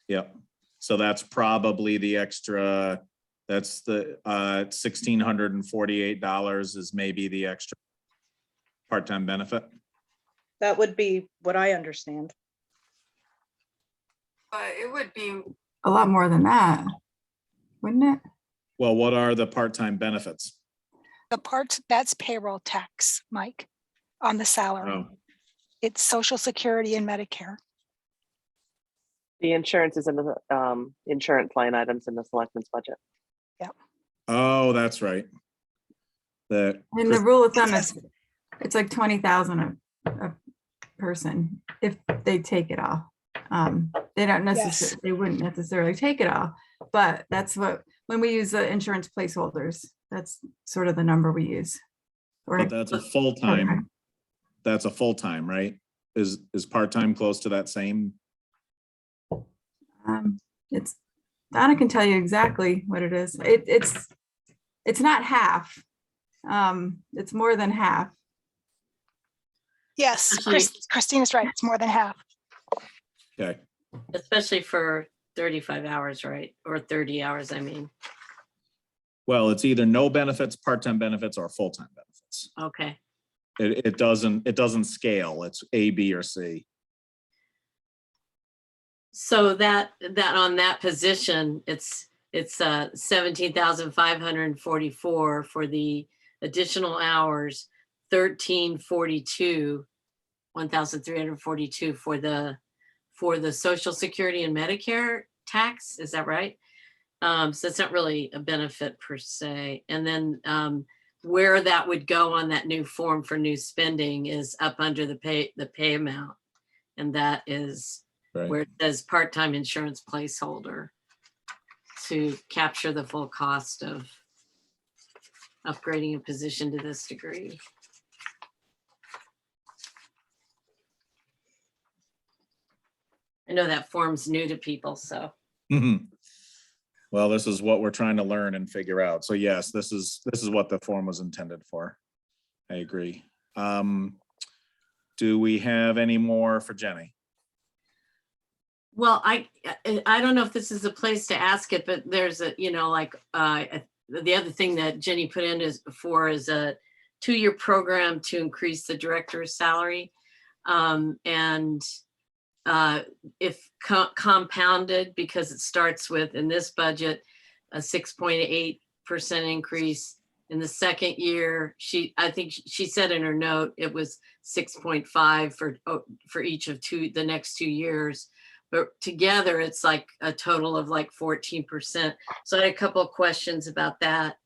Yep. So that's probably the extra, that's the $1,648 is maybe the extra part-time benefit. That would be what I understand. But it would be a lot more than that, wouldn't it? Well, what are the part-time benefits? The part, that's payroll tax, Mike, on the salary. Oh, It's Social Security and Medicare. The insurance is in the insurance line items in the selectmen's budget. oh, that's right. And the rule of thumb is, it's like 20,000 a person if they take it off. They don't necessarily, they wouldn't necessarily take it off, but that's what, when we use the insurance placeholders, that's sort of the number we use. But that's a full-time, that's a full-time, right? Is part-time close to that same? It's, Donna can tell you exactly what it is. It's not half. It's more than half. Yes, Especially- Christina's right. It's more than half. Okay. Especially for 35 hours, right? Or 30 hours, I mean. Well, it's either no benefits, part-time benefits, or full-time benefits. Okay. It doesn't scale. It's A, B, or C. So that on that position, it's 17,544 for the additional hours, 1342 1,342 for the Social Security and Medicare tax. Is that right? So it's not really a benefit per se. And then where that would go on that new form for new spending is up under the pay amount. And that is Right. where it says part-time insurance placeholder to capture the full cost of upgrading a position to this degree. I know that form's new to people, so. Mhm. Well, this is what we're trying to learn and figure out. So yes, this is what the form was intended for. I agree. Do we have any more for Jenny? Well, I don't know if this is a place to ask it, but there's a, the other thing that Jenny put in is a 2-year program to increase the director's salary. If compounded, because it starts with, in this budget, a 6.8% increase. In the second year, I think she said in her note, it was 6.5 for each of the next 2 years. But together, it's like a total of like 14%. So I had a couple of questions about that.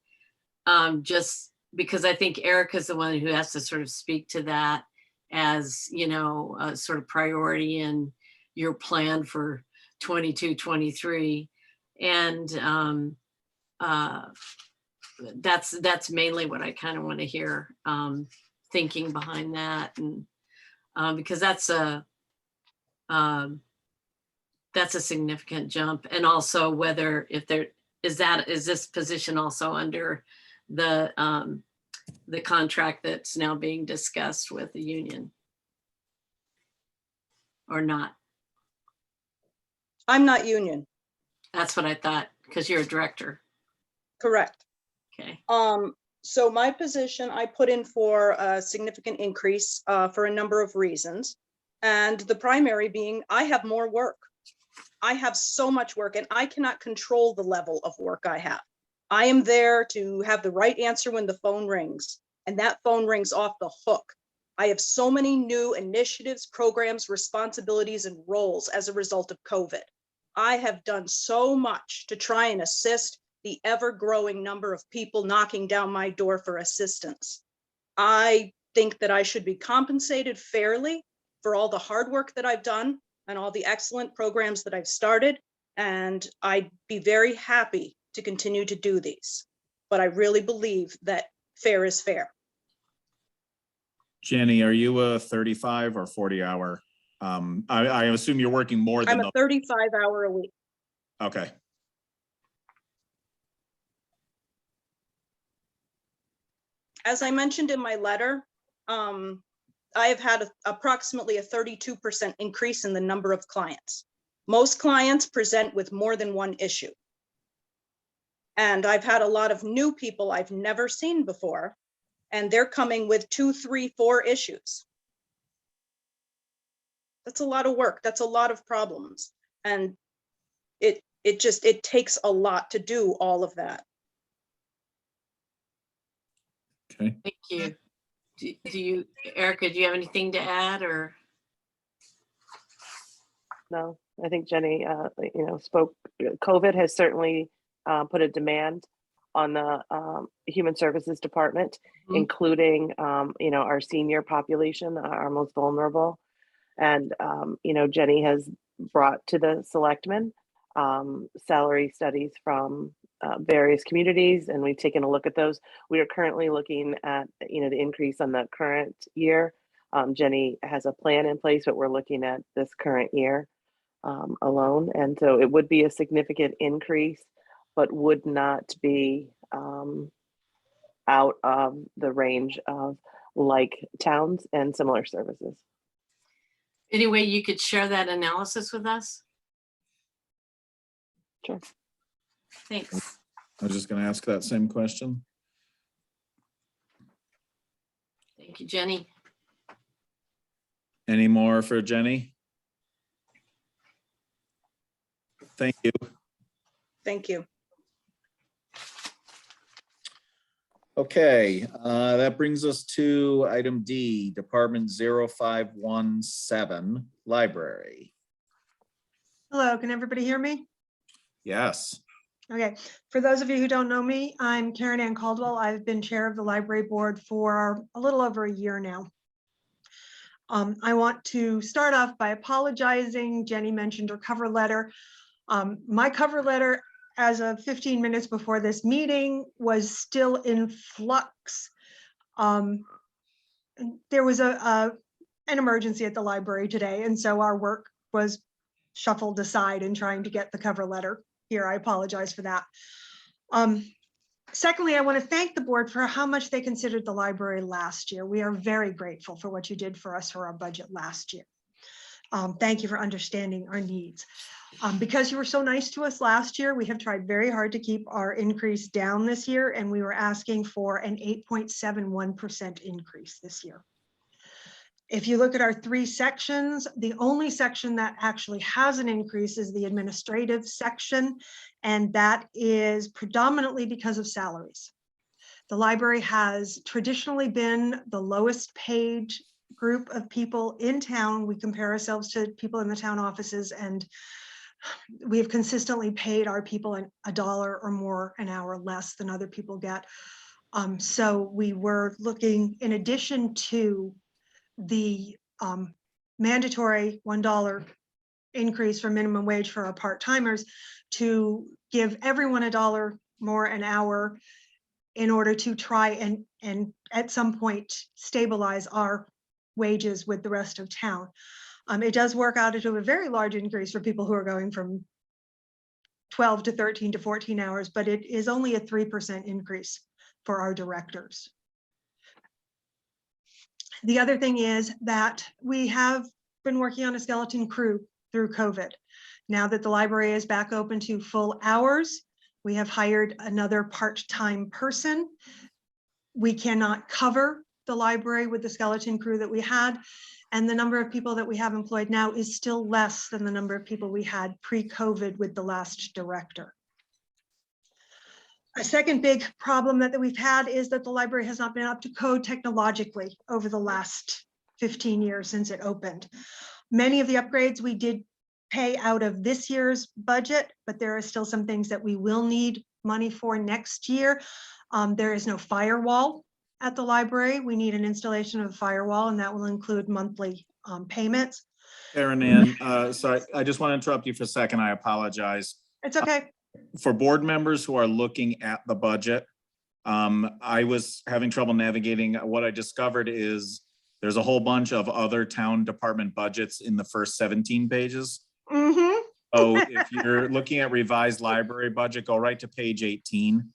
Just because I think Erica's the one who has to sort of speak to that as, a sort of priority in your plan for 22, 23. And that's mainly what I kind of want to hear, thinking behind that. And because that's a significant jump. And also whether is this position also under the contract that's now being discussed with the union or not? I'm not union. That's what I thought, because you're a director. Correct. Okay. So my position, I put in for a significant increase for a number of reasons. And the primary being, I have more work. I have so much work and I cannot control the level of work I have. I am there to have the right answer when the phone rings, and that phone rings off the hook. I have so many new initiatives, programs, responsibilities, and roles as a result of COVID. I have done so much to try and assist the ever-growing number of people knocking down my door for assistance. I think that I should be compensated fairly for all the hard work that I've done and all the excellent programs that I've started, and I'd be very happy to continue to do these. But I really believe that fair is fair. Jenny, are you a 35 or 40 hour? I assume you're working more than I'm a 35-hour a week. Okay. As I mentioned in my letter, I have had approximately a 32% increase in the number of clients. Most clients present with more than one issue. And I've had a lot of new people I've never seen before, and they're coming with 2, 3, 4 issues. That's a lot of work. That's a lot of problems. And it takes a lot to do all of that. Okay. Thank you. Do you, Erica, do you have anything to add or? No, I think Jenny, spoke. COVID has certainly put a demand on the Human Services Department, including, our senior population, our most vulnerable. And, Jenny has brought to the selectmen salary studies from various communities, and we've taken a look at those. We are currently looking at, the increase on the current year. Jenny has a plan in place, but we're looking at this current year alone. And so it would be a significant increase, but would not be out of the range of like towns and similar services. Any way you could share that analysis with us? Sure. Thanks. I was just going to ask that same question. Thank you, Jenny. Any more for Jenny? Thank you. Thank you. Okay, that brings us to item D, Department 0517, Library. Hello, can everybody hear me? Yes. Okay, for those of you who don't know me, I'm Karen Ann Caldwell. I've been chair of the library board for a little over a year now. I want to start off by apologizing. Jenny mentioned her cover letter. My cover letter, as of 15 minutes before this meeting, was still in flux. There was an emergency at the library today, and so our work was shuffled aside in trying to get the cover letter here. I apologize for that. Secondly, I want to thank the board for how much they considered the library last year. We are very grateful for what you did for us for our budget last year. Thank you for understanding our needs. Because you were so nice to us last year, we have tried very hard to keep our increase down this year, and we were asking for an 8.71% increase this year. If you look at our 3 sections, the only section that actually has an increase is the administrative section, and that is predominantly because of salaries. The library has traditionally been the lowest paid group of people in town. We compare ourselves to people in the town offices, and we have consistently paid our people $1 or more an hour less than other people get. So we were looking, in addition to the mandatory $1 increase for minimum wage for our part-timers, to give everyone $1 more an hour in order to try and at some point stabilize our wages with the rest of town. It does work out into a very large increase for people who are going from 12 to 13 to 14 hours, but it is only a 3% increase for our directors. The other thing is that we have been working on a skeleton crew through COVID. Now that the library is back open to full hours, we have hired another part-time person. We cannot cover the library with the skeleton crew that we had, and the number of people that we have employed now is still less than the number of people we had pre-COVID with the last director. A second big problem that we've had is that the library has not been up to code technologically over the last 15 years since it opened. Many of the upgrades we did pay out of this year's budget, but there are still some things that we will need money for next year. There is no firewall at the library. We need an installation of a firewall, and that will include monthly payments. Karen Ann, sorry, I just want to interrupt you for a second. I apologize. It's okay. For board members who are looking at the budget, I was having trouble navigating. What I discovered is there's a whole bunch of other town department budgets in the first 17 pages. Mm-hmm. So if you're looking at revised library budget, go right to page 18.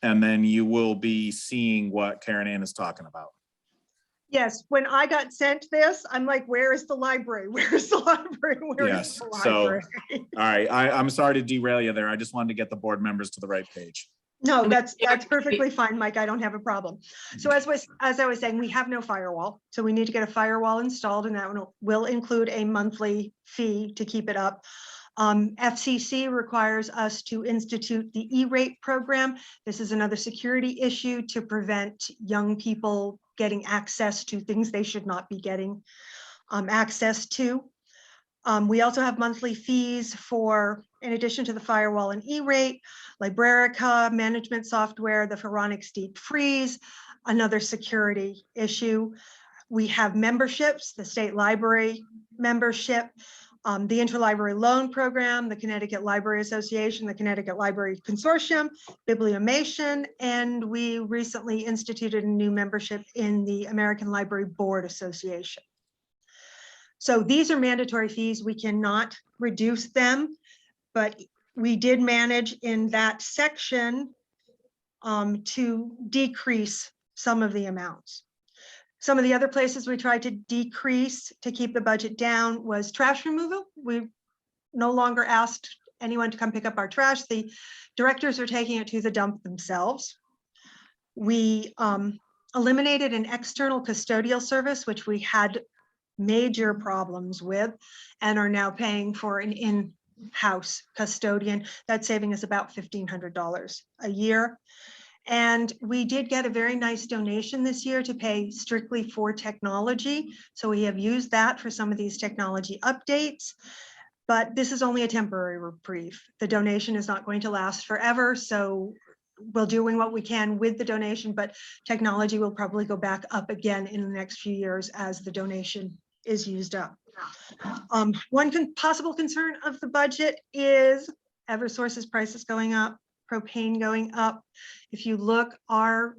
And then you will be seeing what Karen Ann is talking about. Yes, when I got sent this, I'm like, where is the library? Where's the library? Where is Yes, the so, library? all right, I'm sorry to derail you there. I just wanted to get the board members to the right page. No, that's perfectly fine, Mike. I don't have a problem. So as I was saying, we have no firewall. So we need to get a firewall installed, and that will include a monthly fee to keep it up. FCC requires us to institute the E-rate program. This is another security issue to prevent young people getting access to things they should not be getting access to. We also have monthly fees for, in addition to the firewall and E-rate, Librarica, management software, the Pharaonics Deep Freeze, another security issue. We have memberships, the state library membership, the Interlibrary Loan Program, the Connecticut Library Association, the Connecticut Library Consortium, Bibliomation, and we recently instituted a new membership in the American Library Board Association. So these are mandatory fees. We cannot reduce them, but we did manage in that section to decrease some of the amounts. Some of the other places we tried to decrease to keep the budget down was trash removal. We no longer asked anyone to come pick up our trash. The directors are taking it to the dump themselves. We eliminated an external custodial service, which we had major problems with, and are now paying for an in-house custodian. That's saving us about $1,500 a year. And we did get a very nice donation this year to pay strictly for technology. So we have used that for some of these technology updates. But this is only a temporary reprieve. The donation is not going to last forever. So we're doing what we can with the donation, but technology will probably go back up again in the next few years as the donation is used up. One possible concern of the budget is Eversource's prices going up, propane going up. If you look, our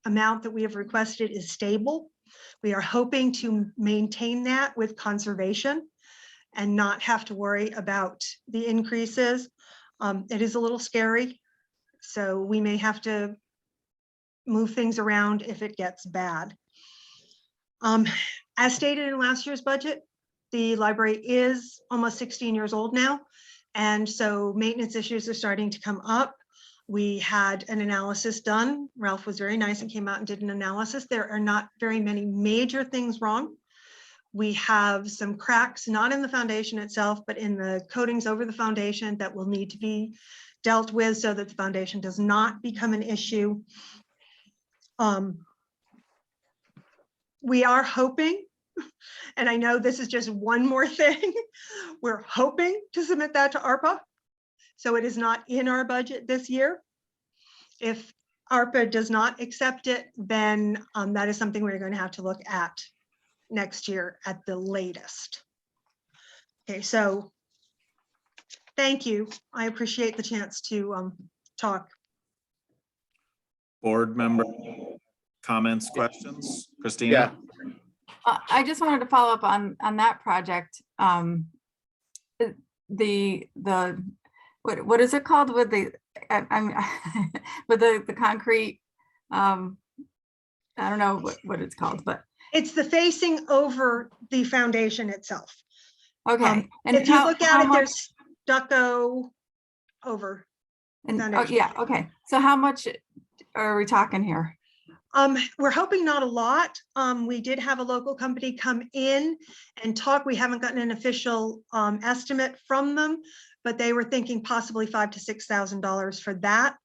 amount that we have requested is stable. We are hoping to maintain that with conservation and not have to worry about the increases. It is a little scary, so we may have to move things around if it gets bad. As stated in last year's budget, the library is almost 16 years old now, and so maintenance issues are starting to come up. We had an analysis done. Ralph was very nice and came out and did an analysis. There are not very many major things wrong. We have some cracks, not in the foundation itself, but in the coatings over the foundation that will need to be dealt with so that the foundation does not become an issue. We are hoping, and I know this is just one more thing, we're hoping to submit that to ARPA. So it is not in our budget this year. If ARPA does not accept it, then that is something we're going to have to look at next year at the latest. Okay, so thank you. I appreciate the chance to talk. Board member comments, questions? Christina? I just wanted to follow up on that project. What is it called with the with the concrete? I don't know what it's called, but it's the facing over the foundation itself. Okay. And if you look at it, there's stucco over. Oh, yeah. Okay. So how much are we talking here? We're hoping not a lot. We did have a local company come in and talk. We haven't gotten an official estimate from them, but they were thinking possibly $5,000 to $6,000 for that.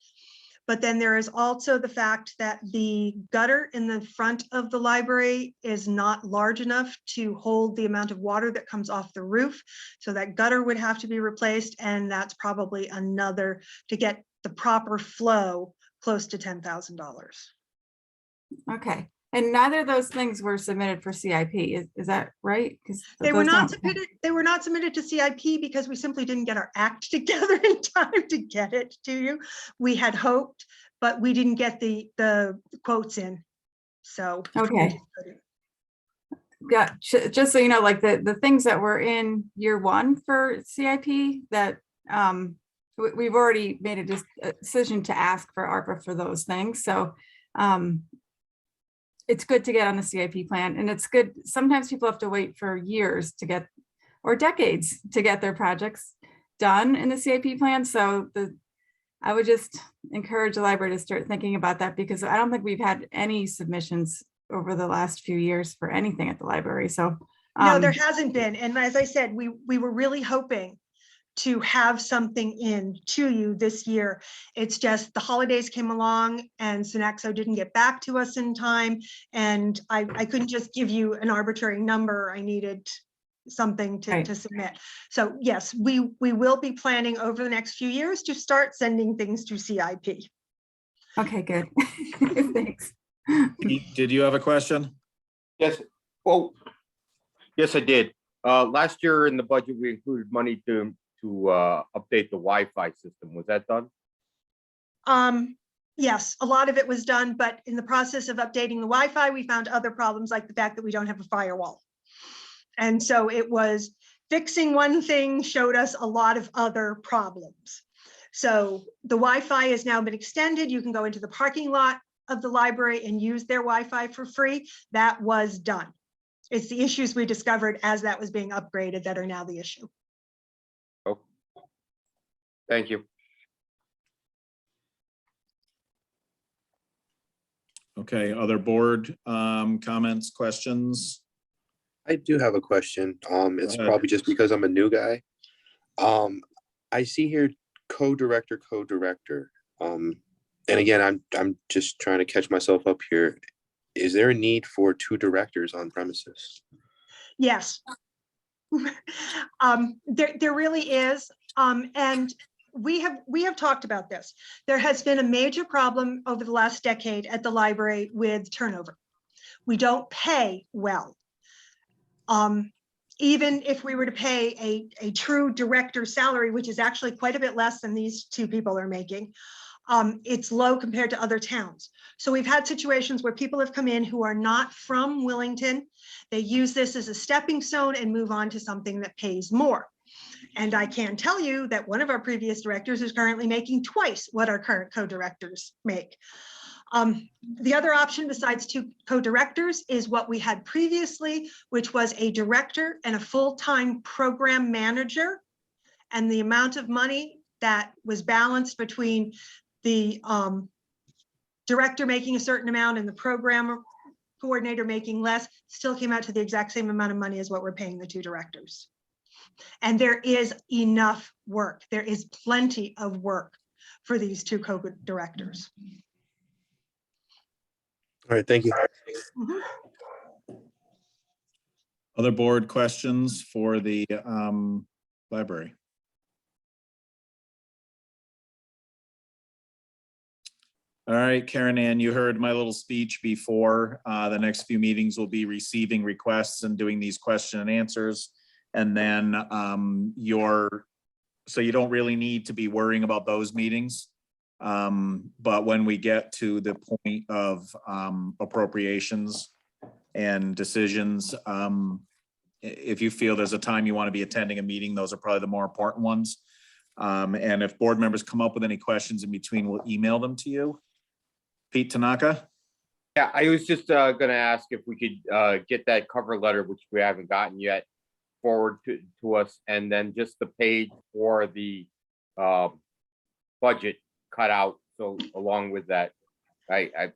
But then there is also the fact that the gutter in the front of the library is not large enough to hold the amount of water that comes off the roof. So that gutter would have to be replaced, and that's probably another, to get the proper flow, close to $10,000. Okay. And neither of those things were submitted for CIP. Is that right? Because they were not submitted. They were not submitted to CIP because we simply didn't get our act together in time to get it to you. We had hoped, but we didn't get the quotes in. So okay. Yeah, just so you know, like the things that were in year one for CIP that we've already made a decision to ask for ARPA for those things. So it's good to get on the CIP plan, and it's good. Sometimes people have to wait for years to get, or decades to get their projects done in the CIP plan. So I would just encourage the library to start thinking about that, because I don't think we've had any submissions over the last few years for anything at the library. So no, there hasn't been. And as I said, we were really hoping to have something in to you this year. It's just the holidays came along and Synaxo didn't get back to us in time. And I couldn't just give you an arbitrary number. I needed something to submit. So yes, we will be planning over the next few years to start sending things to CIP. Okay, good. Thanks. Did you have a question? Yes. Well, yes, I did. Last year in the budget, we included money to update the Wi-Fi system. Was that done? Yes, a lot of it was done, but in the process of updating the Wi-Fi, we found other problems, like the fact that we don't have a firewall. And so it was fixing one thing showed us a lot of other problems. So the Wi-Fi has now been extended. You can go into the parking lot of the library and use their Wi-Fi for free. That was done. It's the issues we discovered as that was being upgraded that are now the issue. Oh, thank you. Okay, other board comments, questions? I do have a question. It's probably just because I'm a new guy. I see here co-director. And again, I'm just trying to catch myself up here. Is there a need for 2 directors on premises? Yes. There really is. And we have talked about this. There has been a major problem over the last decade at the library with turnover. We don't pay well. Even if we were to pay a true director's salary, which is actually quite a bit less than these 2 people are making, it's low compared to other towns. So we've had situations where people have come in who are not from Willington. They use this as a stepping stone and move on to something that pays more. And I can tell you that one of our previous directors is currently making twice what our current co-directors make. The other option besides 2 co-directors is what we had previously, which was a director and a full-time program manager. And the amount of money that was balanced between the director making a certain amount and the program coordinator making less still came out to the exact same amount of money as what we're paying the 2 directors. And there is enough work. There is plenty of work for these 2 co-directors. All right, thank you. Mhm. Other board questions for the library? All right, Karen Ann, you heard my little speech before. The next few meetings will be receiving requests and doing these question and answers. And then so you don't really need to be worrying about those meetings. But when we get to the point of appropriations and decisions, if you feel there's a time you want to be attending a meeting, those are probably the more important ones. And if board members come up with any questions in between, we'll email them to you. Pete Tanaka? Yeah, I was just gonna ask if we could get that cover letter, which we haven't gotten yet, forward to us, and then just the page for the budget cut out. So along with that, I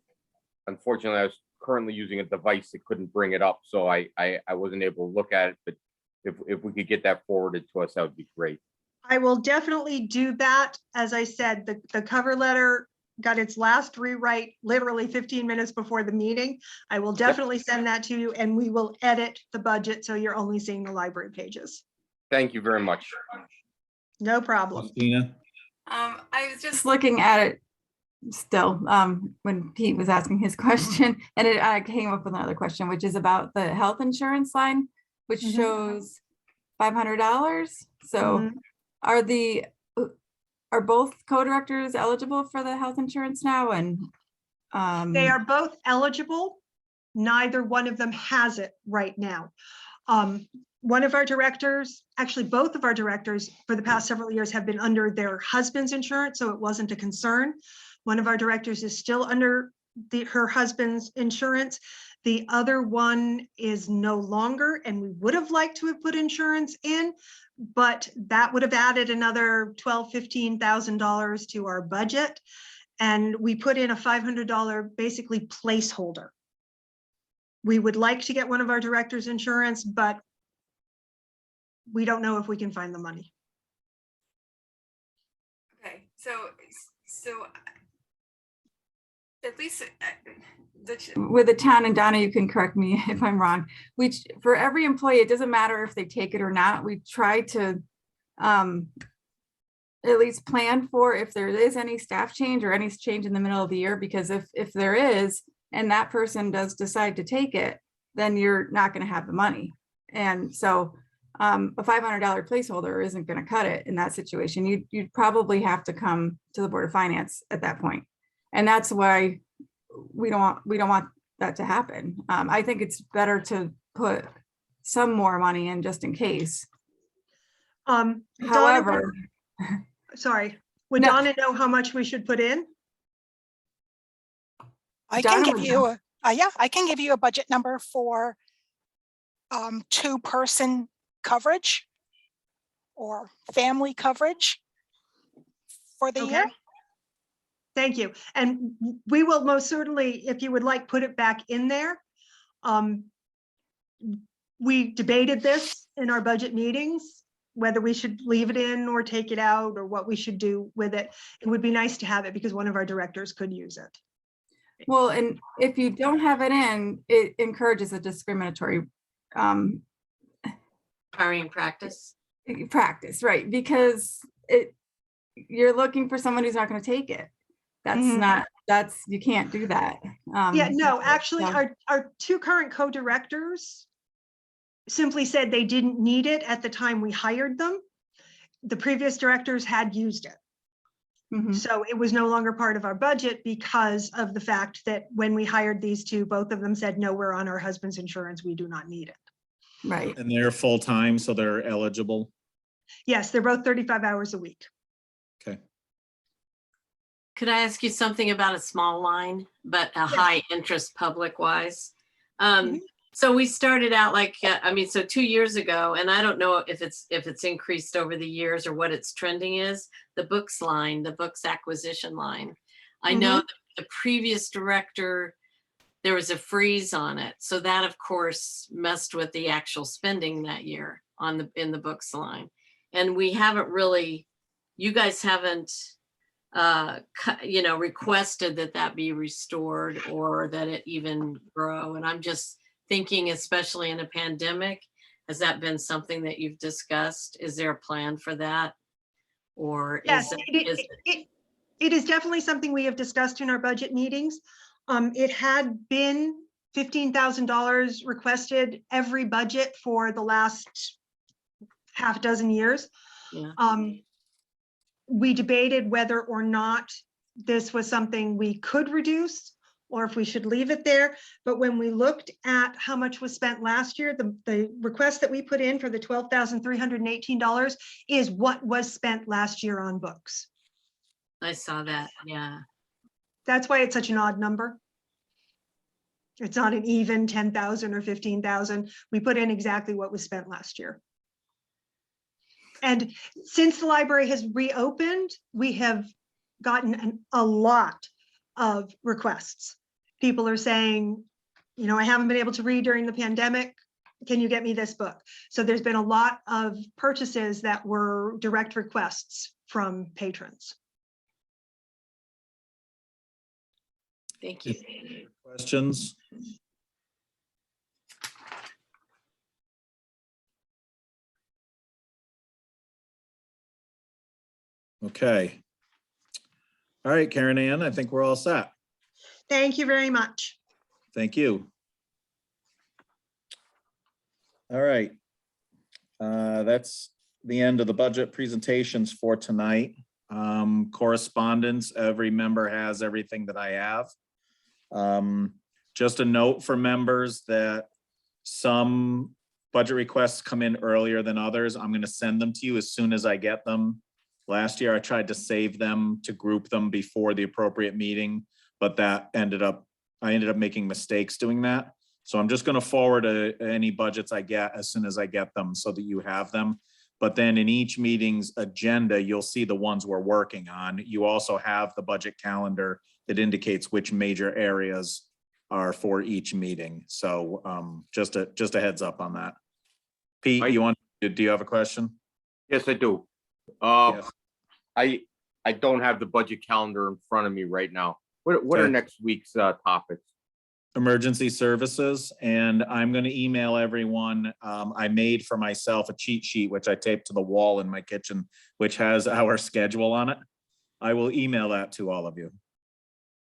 unfortunately I was currently using a device that couldn't bring it up, so I wasn't able to look at it. But if we could get that forwarded to us, that would be great. I will definitely do that. As I said, the cover letter got its last rewrite literally 15 minutes before the meeting. I will definitely send that to you, and we will edit the budget so you're only seeing the library pages. Thank you very much. No problem. Christina? I was just looking at it still when Pete was asking his question, and I came up with another question, which is about the health insurance line, which shows $500. So are both co-directors eligible for the health insurance now? And they are both eligible. Neither one of them has it right now. One of our directors, actually both of our directors for the past several years have been under their husband's insurance, so it wasn't a concern. One of our directors is still under her husband's insurance. The other one is no longer, and we would have liked to have put insurance in, but that would have added another $12,000, $15,000 to our budget. And we put in a $500 basically placeholder. We would like to get one of our directors' insurance, but we don't know if we can find the money. okay. So at least with the town, and Donna, you can correct me if I'm wrong, which for every employee, it doesn't matter if they take it or not. We try to at least plan for if there is any staff change or any change in the middle of the year, because if there is, and that person does decide to take it, then you're not going to have the money. And so a $500 placeholder isn't going to cut it in that situation. You'd probably have to come to the Board of Finance at that point. And that's why we don't want that to happen. I think it's better to put some more money in just in case. However, sorry, would Donna know how much we should put in? I can give you I can give you a budget number for 2-person coverage or family coverage for the year. Thank you. And we will most certainly, if you would like, put it back in there. We debated this in our budget meetings. whether we should leave it in or take it out or what we should do with it. It would be nice to have it because one of our directors could use it. Well, and if you don't have it in, it encourages a discriminatory Hiring practice. practice, right? Because you're looking for someone who's not going to take it. That's Mhm. not, you can't do that. Yeah, no, actually, yeah. our two current co-directors simply said they didn't need it at the time we hired them. The previous directors had used it. Mhm. So it was no longer part of our budget because of the fact that when we hired these two, both of them said, no, we're on our husband's insurance. We do not need it. Right. And they're full-time, so they're eligible. Yes, they're both 35 hours a week. Okay. Could I ask you something about a small line, but a high interest public wise? So we started out like, so 2 years ago, and I don't know if it's increased over the years or what its trending is, the books line, the books acquisition line. I know that the previous director, there was a freeze on it. So that of course messed with the actual spending that year in the books line. And we haven't really, you guys haven't requested that be restored or that it even grow. And I'm just thinking, especially in a pandemic, has that been something that you've discussed? Is there a plan for that? Or Yes, is it is definitely something we have discussed in our budget meetings. It had been $15,000 requested every budget for the last half dozen years. Yeah. We debated whether or not this was something we could reduce or if we should leave it there. But when we looked at how much was spent last year, the request that we put in for the $12,318 is what was spent last year on books. I saw that, yeah. That's why it's such an odd number. It's not an even 10,000 or 15,000. We put in exactly what was spent last year. And since the library has reopened, we have gotten a lot of requests. People are saying, I haven't been able to read during the pandemic. Can you get me this book? So there's been a lot of purchases that were direct requests from patrons. Thank you. Questions? Okay. All right, Karen Ann, I think we're all set. Thank you very much. Thank you. All right. That's the end of the budget presentations for tonight. Correspondence, every member has everything that I have. Just a note for members that some budget requests come in earlier than others. I'm going to send them to you as soon as I get them. Last year, I tried to save them to group them before the appropriate meeting, but I ended up making mistakes doing that. So I'm just going to forward any budgets I get as soon as I get them so that you have them. But then in each meeting's agenda, you'll see the ones we're working on. You also have the budget calendar that indicates which major areas are for each meeting. So just a heads up on that. Pete, do you have a question? Yes, I do. Yes. I don't have the budget calendar in front of me right now. What are Okay. next week's topics? Emergency services, and I'm going to email everyone. I made for myself a cheat sheet, which I taped to the wall in my kitchen, which has our schedule on it. I will email that to all of you.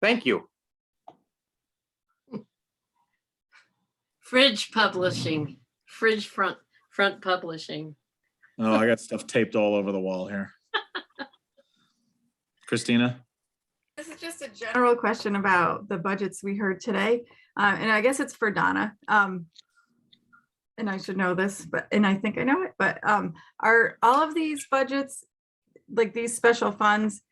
Thank you. Fridge publishing, fridge front publishing. Oh, I got stuff taped all over the wall here. Christina? This is just a general question about the budgets we heard today. And I guess it's for Donna. And I should know this, and I think I know it, but are all of these budgets, like these special funds,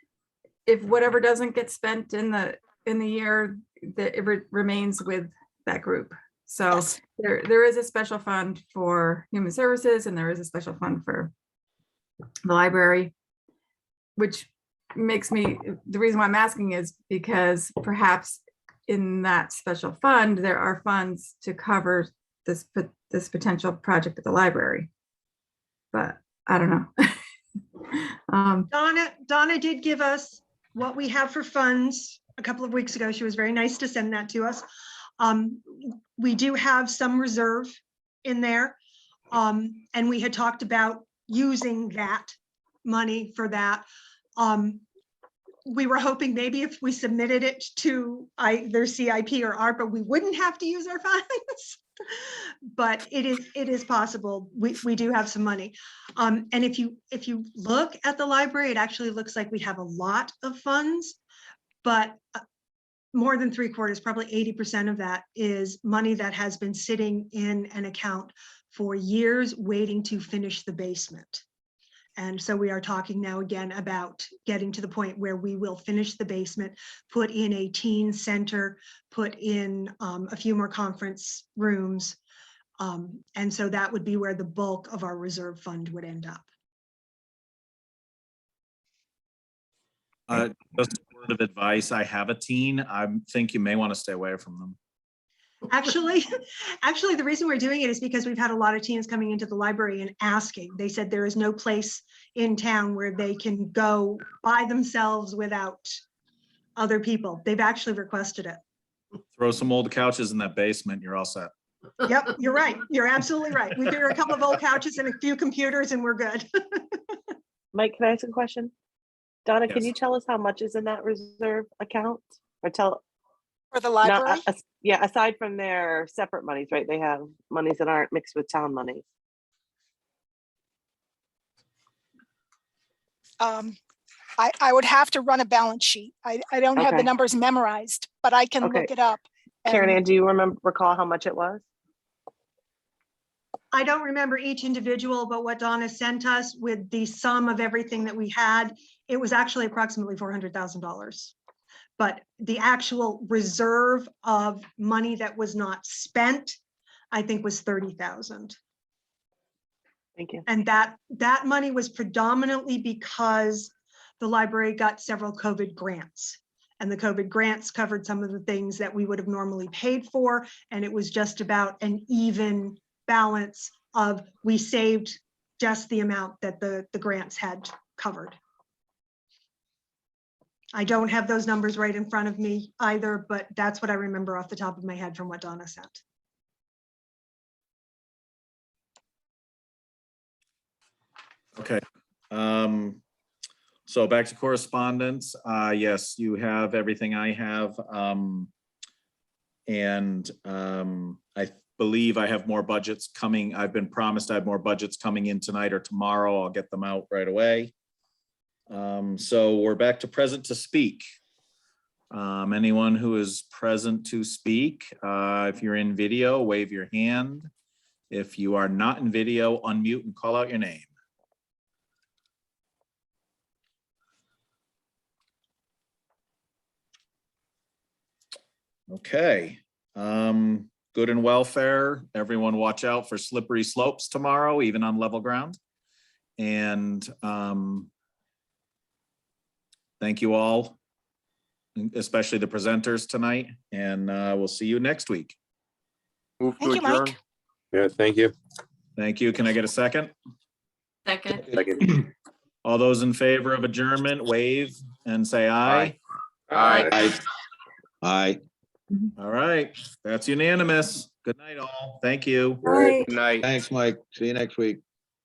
if whatever doesn't get spent in the year, that it remains with that group? So Yes. there is a special fund for human services and there is a special fund for the library, which makes me, the reason why I'm asking is because perhaps in that special fund, there are funds to cover this potential project at the library. But I don't know. Donna did give us what we have for funds a couple of weeks ago. She was very nice to send that to us. We do have some reserve in there. And we had talked about using that money for that. We were hoping maybe if we submitted it to either CIP or ARPA, we wouldn't have to use our funds. But it is possible. We do have some money. And if you look at the library, it actually looks like we have a lot of funds, but more than 3/4, probably 80% of that is money that has been sitting in an account for years waiting to finish the basement. And so we are talking now again about getting to the point where we will finish the basement, put in a teen center, put in a few more conference rooms. And so that would be where the bulk of our reserve fund would end up. Just a word of advice. I have a teen. I think you may want to stay away from them. Actually, the reason we're doing it is because we've had a lot of teens coming into the library and asking. They said there is no place in town where they can go by themselves without other people. They've actually requested it. Throw some old couches in that basement. You're all set. Yep, you're right. You're absolutely right. We figure a couple of old couches and a few computers and we're good. Mike, can I ask a question? Donna, can Yes. you tell us how much is in that reserve account? Or tell, For the not, library? yeah, aside from their separate monies, right? They have monies that aren't mixed with town monies. I would have to run a balance sheet. I don't have the Okay. numbers memorized, but I can Okay. look it up. Karen and- Ann, do you recall how much it was? I don't remember each individual, but what Donna sent us with the sum of everything that we had, it was actually approximately $400,000. But the actual reserve of money that was not spent, I think was 30,000. Thank you. And that money was predominantly because the library got several COVID grants. And the COVID grants covered some of the things that we would have normally paid for. And it was just about an even balance of we saved just the amount that the grants had covered. I don't have those numbers right in front of me either, but that's what I remember off the top of my head from what Donna sent. Okay. So back to correspondence. Yes, you have everything I have. I believe I have more budgets coming. I've been promised I have more budgets coming in tonight or tomorrow. I'll get them out right away. So we're back to present to speak. Anyone who is present to speak, if you're in video, wave your hand. If you are not in video, unmute and call out your name. Okay. Good and welfare. Everyone watch out for slippery slopes tomorrow, even on level ground. And thank you all, especially the presenters tonight. And we'll see you next week. Move to Thank you, adjourn. Mike. Yeah, thank you. Thank you. Can I get a second? Second. Second. All those in favor of adjournment, wave and say aye. Aye. Aye. All right, that's unanimous. Good night, all. Thank you. Right. Good night. Thanks, Mike. See you next week.